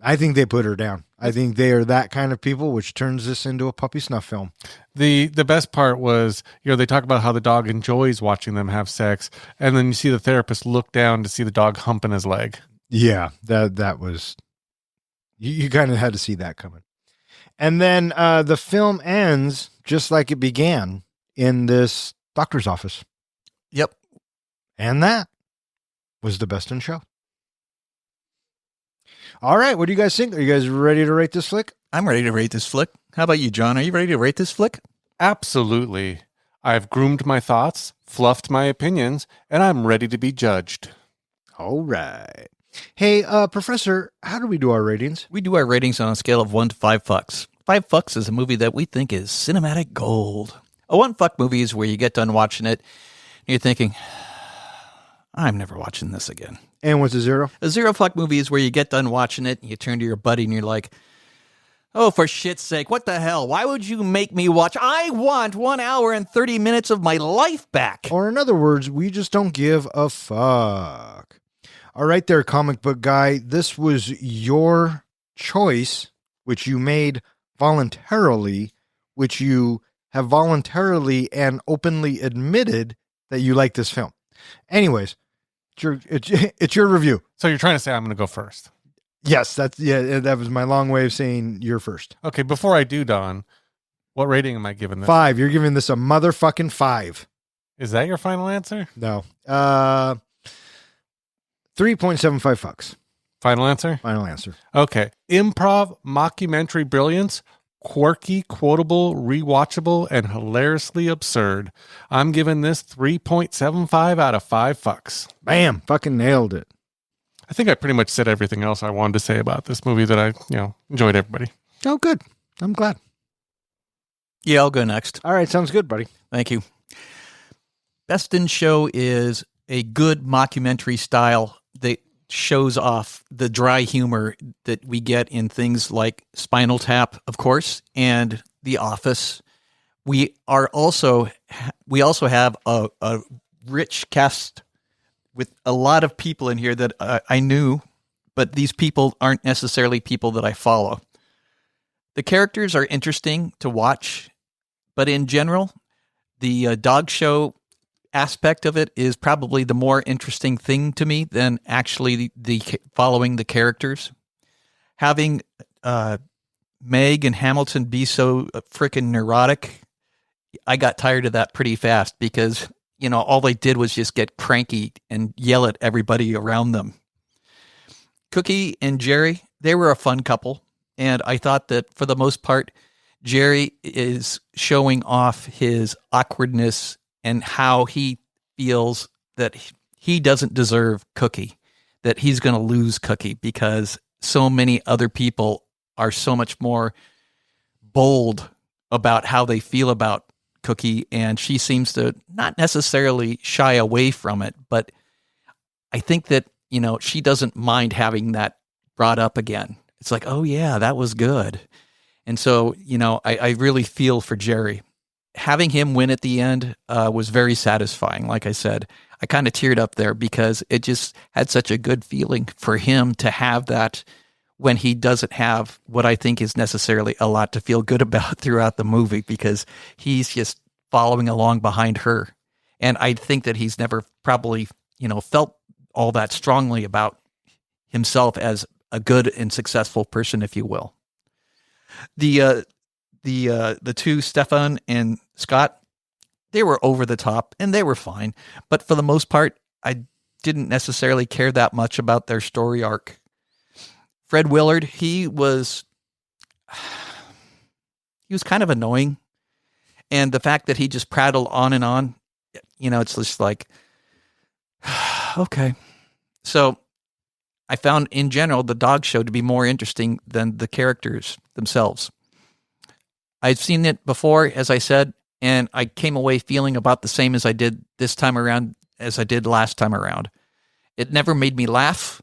I think they put her down. I think they are that kind of people, which turns this into a puppy snuff film. The best part was, they talk about how the dog enjoys watching them have sex, and then you see the therapist look down to see the dog humping his leg. Yeah, that was... You kind of had to see that coming. And then the film ends just like it began, in this doctor's office. Yep. And that was the best in show. All right, what do you guys think? Are you guys ready to rate this flick? I'm ready to rate this flick. How about you, John? Are you ready to rate this flick? Absolutely. I've groomed my thoughts, fluffed my opinions, and I'm ready to be judged. All right. Hey, Professor, how do we do our ratings? We do our ratings on a scale of 1 to 5 fucks. 5 fucks is a movie that we think is cinematic gold. A 1 fuck movie is where you get done watching it, and you're thinking, I'm never watching this again. And what's a 0? A 0 fuck movie is where you get done watching it, and you turn to your buddy, and you're like, oh, for shit's sake, what the hell? Why would you make me watch? I want 1 hour and 30 minutes of my life back. Or in other words, we just don't give a fuck. All right there, comic book guy. This was your choice, which you made voluntarily, which you have voluntarily and openly admitted that you like this film. Anyways, it's your review. So you're trying to say I'm going to go first? Yes, that was my long way of saying you're first. Okay, before I do, Don, what rating am I giving this? 5. You're giving this a motherfucking 5. Is that your final answer? No. 3.75 fucks. Final answer? Final answer. Okay. Improv, mockumentary brilliance, quirky, quotable, rewatchable, and hilariously absurd. I'm giving this 3.75 out of 5 fucks. Bam. Fucking nailed it. I think I pretty much said everything else I wanted to say about this movie that I, enjoyed everybody. Oh, good. I'm glad. Yeah, I'll go next. All right. Sounds good, buddy. Thank you. Best in Show is a good mockumentary style that shows off the dry humor that we get in things like Spinal Tap, of course, and The Office. We also have a rich cast with a lot of people in here that I knew, but these people aren't necessarily people that I follow. The characters are interesting to watch, but in general, the dog show aspect of it is probably the more interesting thing to me than actually the following the characters. Having Meg and Hamilton be so freaking neurotic, I got tired of that pretty fast because, all they did was just get cranky and yell at everybody around them. Cookie and Jerry, they were a fun couple. And I thought that for the most part, Jerry is showing off his awkwardness and how he feels that he doesn't deserve Cookie, that he's going to lose Cookie because so many other people are so much more bold about how they feel about Cookie, and she seems to not necessarily shy away from it, but I think that, she doesn't mind having that brought up again. It's like, oh yeah, that was good. And so, I really feel for Jerry. Having him win at the end was very satisfying. Like I said, I kind of teared up there because it just had such a good feeling for him to have that when he doesn't have what I think is necessarily a lot to feel good about throughout the movie because he's just following along behind her. And I think that he's never probably, felt all that strongly about himself as a good and successful person, if you will. The two, Stefan and Scott, they were over the top and they were fine. But for the most part, I didn't necessarily care that much about their story arc. Fred Willard, he was kind of annoying. And the fact that he just prattled on and on, it's just like, okay. So I found in general the dog show to be more interesting than the characters themselves. I've seen it before, as I said, and I came away feeling about the same as I did this time around as I did last time around. It never made me laugh,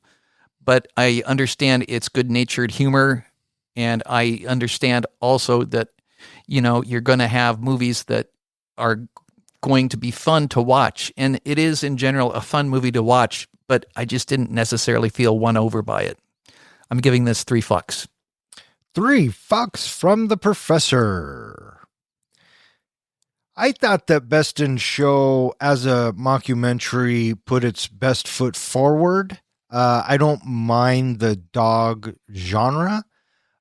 but I understand its good-natured humor, and I understand also that, you're going to have movies that are going to be fun to watch, and it is in general a fun movie to watch, but I just didn't necessarily feel won over by it. I'm giving this 3 fucks. 3 fucks from the professor. I thought that Best in Show as a mockumentary put its best foot forward. I don't mind the dog genre.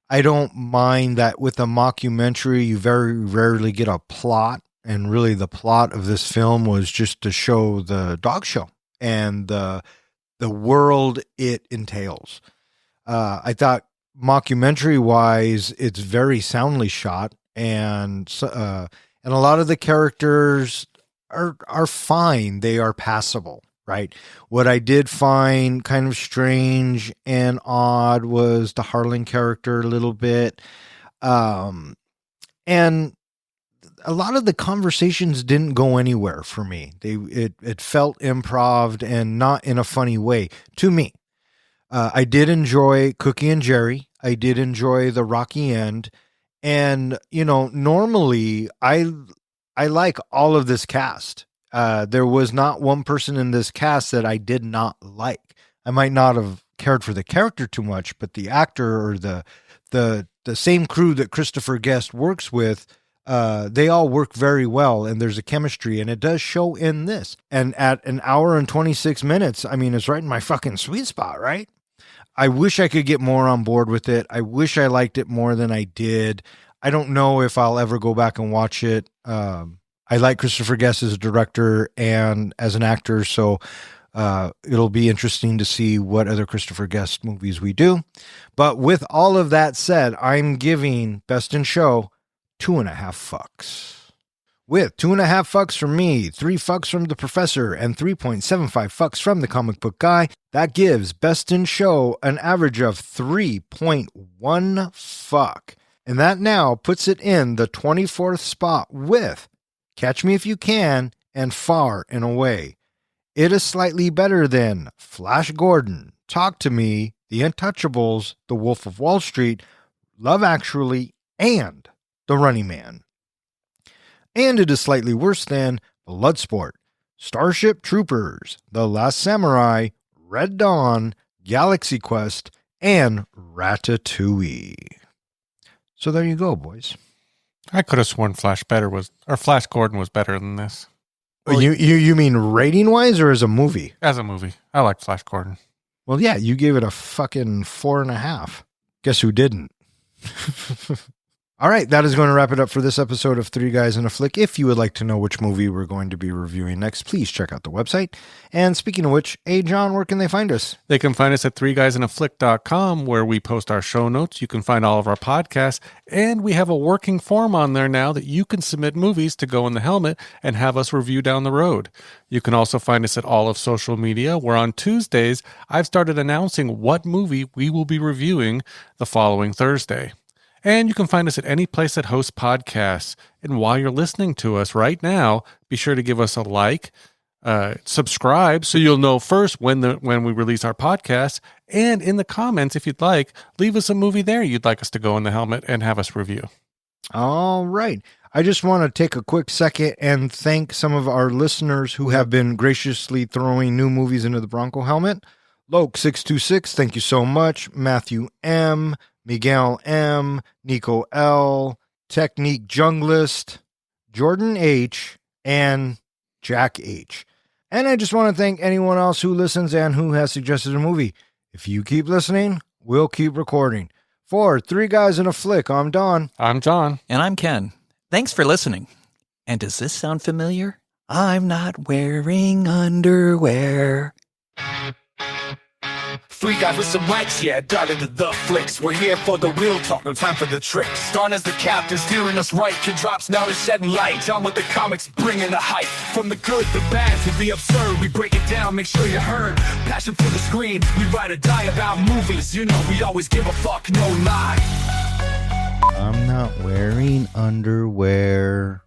I don't mind that with a mockumentary, you very rarely get a plot. And really the plot of this film was just to show the dog show and the world it entails. I thought mockumentary wise, it's very soundly shot, and a lot of the characters are fine. They are passable, right? What I did find kind of strange and odd was the Harlan character a little bit. And a lot of the conversations didn't go anywhere for me. It felt improv and not in a funny way to me. I did enjoy Cookie and Jerry. I did enjoy the Rocky End. And, normally I like all of this cast. There was not one person in this cast that I did not like. I might not have cared for the character too much, but the actor or the same crew that Christopher Guest works with, they all work very well, and there's a chemistry, and it does show in this. And at an hour and 26 minutes, it's right in my fucking sweet spot, right? I wish I could get more on board with it. I wish I liked it more than I did. I don't know if I'll ever go back and watch it. I like Christopher Guest as a director and as an actor, so it'll be interesting to see what other Christopher Guest movies we do. But with all of that said, I'm giving Best in Show 2.5 fucks. With 2.5 fucks from me, 3 fucks from the professor, and 3.75 fucks from the comic book guy, that gives Best in Show an average of 3.1 fuck. And that now puts it in the 24th spot with Catch Me If You Can and Far and Away. It is slightly better than Flash Gordon, Talk to Me, The Untouchables, The Wolf of Wall Street, Love Actually, and The Running Man. And it is slightly worse than Bloodsport, Starship Troopers, The Last Samurai, Red Dawn, Galaxy Quest, and Ratatouille. So there you go, boys. I could have sworn Flash Gordon was better than this. Well, you mean rating wise or as a movie? As a movie. I like Flash Gordon. Well, yeah, you gave it a fucking 4.5. Guess who didn't? All right, that is going to wrap it up for this episode of Three Guys in a Flick. If you would like to know which movie we're going to be reviewing next, please check out the website. And speaking of which, hey, John, where can they find us? They can find us at threeguysinaflick.com, where we post our show notes. You can find all of our podcasts, and we have a working form on there now that you can submit movies to go in the helmet and have us review down the road. You can also find us at all of social media, where on Tuesdays, I've started announcing what movie we will be reviewing the following Thursday. And you can find us at any place that hosts podcasts. And while you're listening to us right now, be sure to give us a like, subscribe so you'll know first when we release our podcast. And in the comments, if you'd like, leave us a movie there you'd like us to go in the helmet and have us review. All right. I just want to take a quick second and thank some of our listeners who have been graciously throwing new movies into the Bronco helmet. Loke626, thank you so much. Matthew M., Miguel M., Nico L., Technique Junglist, Jordan H., and Jack H. And I just want to thank anyone else who listens and who has suggested a movie. If you keep listening, we'll keep recording. For Three Guys in a Flick, I'm Don. I'm John. And I'm Ken. Thanks for listening. And does this sound familiar? I'm not wearing underwear. Three guys with some mics, yeah, dive into the flicks. We're here for the real talk, no time for the tricks. Dawn as the captain, steering us right. Kid drops now is shedding light. On with the comics, bringing the hype. From the good, the bad, to the absurd. We break it down, make sure you heard. Passion for the screen, we ride or die about movies. You know, we always give a fuck, no lie. I'm not wearing underwear.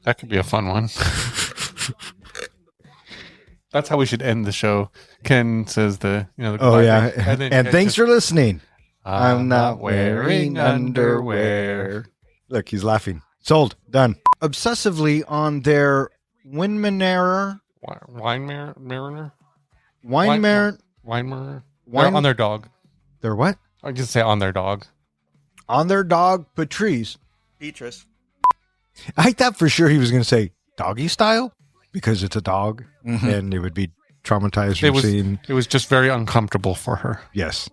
That could be a fun one. That's how we should end the show. Ken says the Oh, goodbye yeah. thing. then And Ken thanks says, for listening. I'm not wearing underwear. Look, he's laughing. Sold. Done. Obsessively on their Winmaner. Wine mariner? Winemarer. Wine mariner? Wine- On their dog. They're what? I can say on their dog. On their dog, Patrice. Beatrice. I thought for sure he was going to say doggy style because it's a dog Mm-hmm. and it would be traumatized from seeing. It was just very uncomfortable for her. Yes.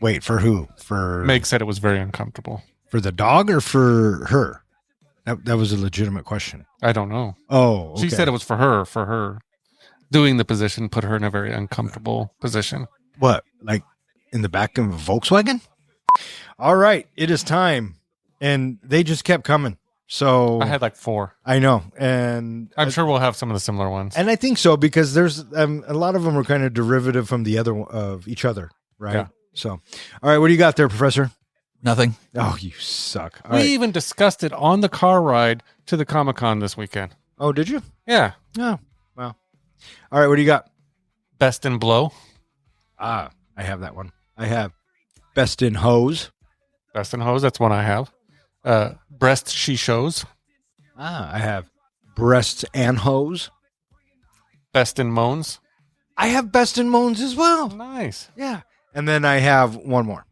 Wait, for who? For Meg said it was very uncomfortable. For the dog or for her? That was a legitimate question. I don't know. Oh, okay. She said it was for her. For her. Doing the position put her in a very uncomfortable position. What? Like in the back of a Volkswagen? All right. It is time. And they just kept coming. So I had like 4. I know. And I'm sure we'll have some of the similar ones. And I think so because there's a lot of them are kind of derivative from the other of each other, right? Yeah. So, all right, what do you got there, Professor? Nothing. Oh, you suck. All We right. even discussed it on the car ride to the Comic-Con this weekend. Oh, did you? Yeah. Oh, well. All right, what do you got? Best in Blow. I have that one. I have Best in Hose. Best in Hose. That's one I have. Breast She Shows. I have Breasts and Hose. Best in Moans. I have Best in Moans as well. Nice. Yeah. And then I have one more.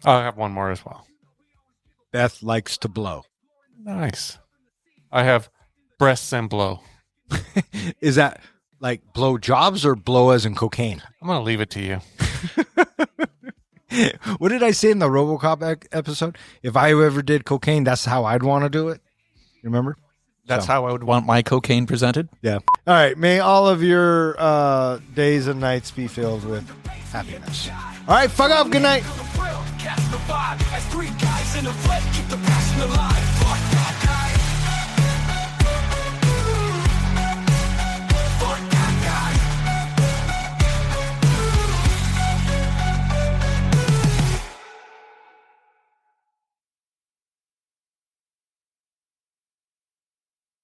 I have one more as well. Beth Likes to Blow. Nice. I have Breasts and Blow. Is that like blow jobs or blow as in cocaine? I'm going to leave it to you. What did I say in the RoboCop episode? If I ever did cocaine, that's how I'd want to do it. You remember? That's how I would want my cocaine presented. Yeah. All right. May all of your days and nights be filled with happiness. All right. Fuck off. Good night. Catch the vibe as 3 guys in a flick, keep the passion alive. Fuck that guy.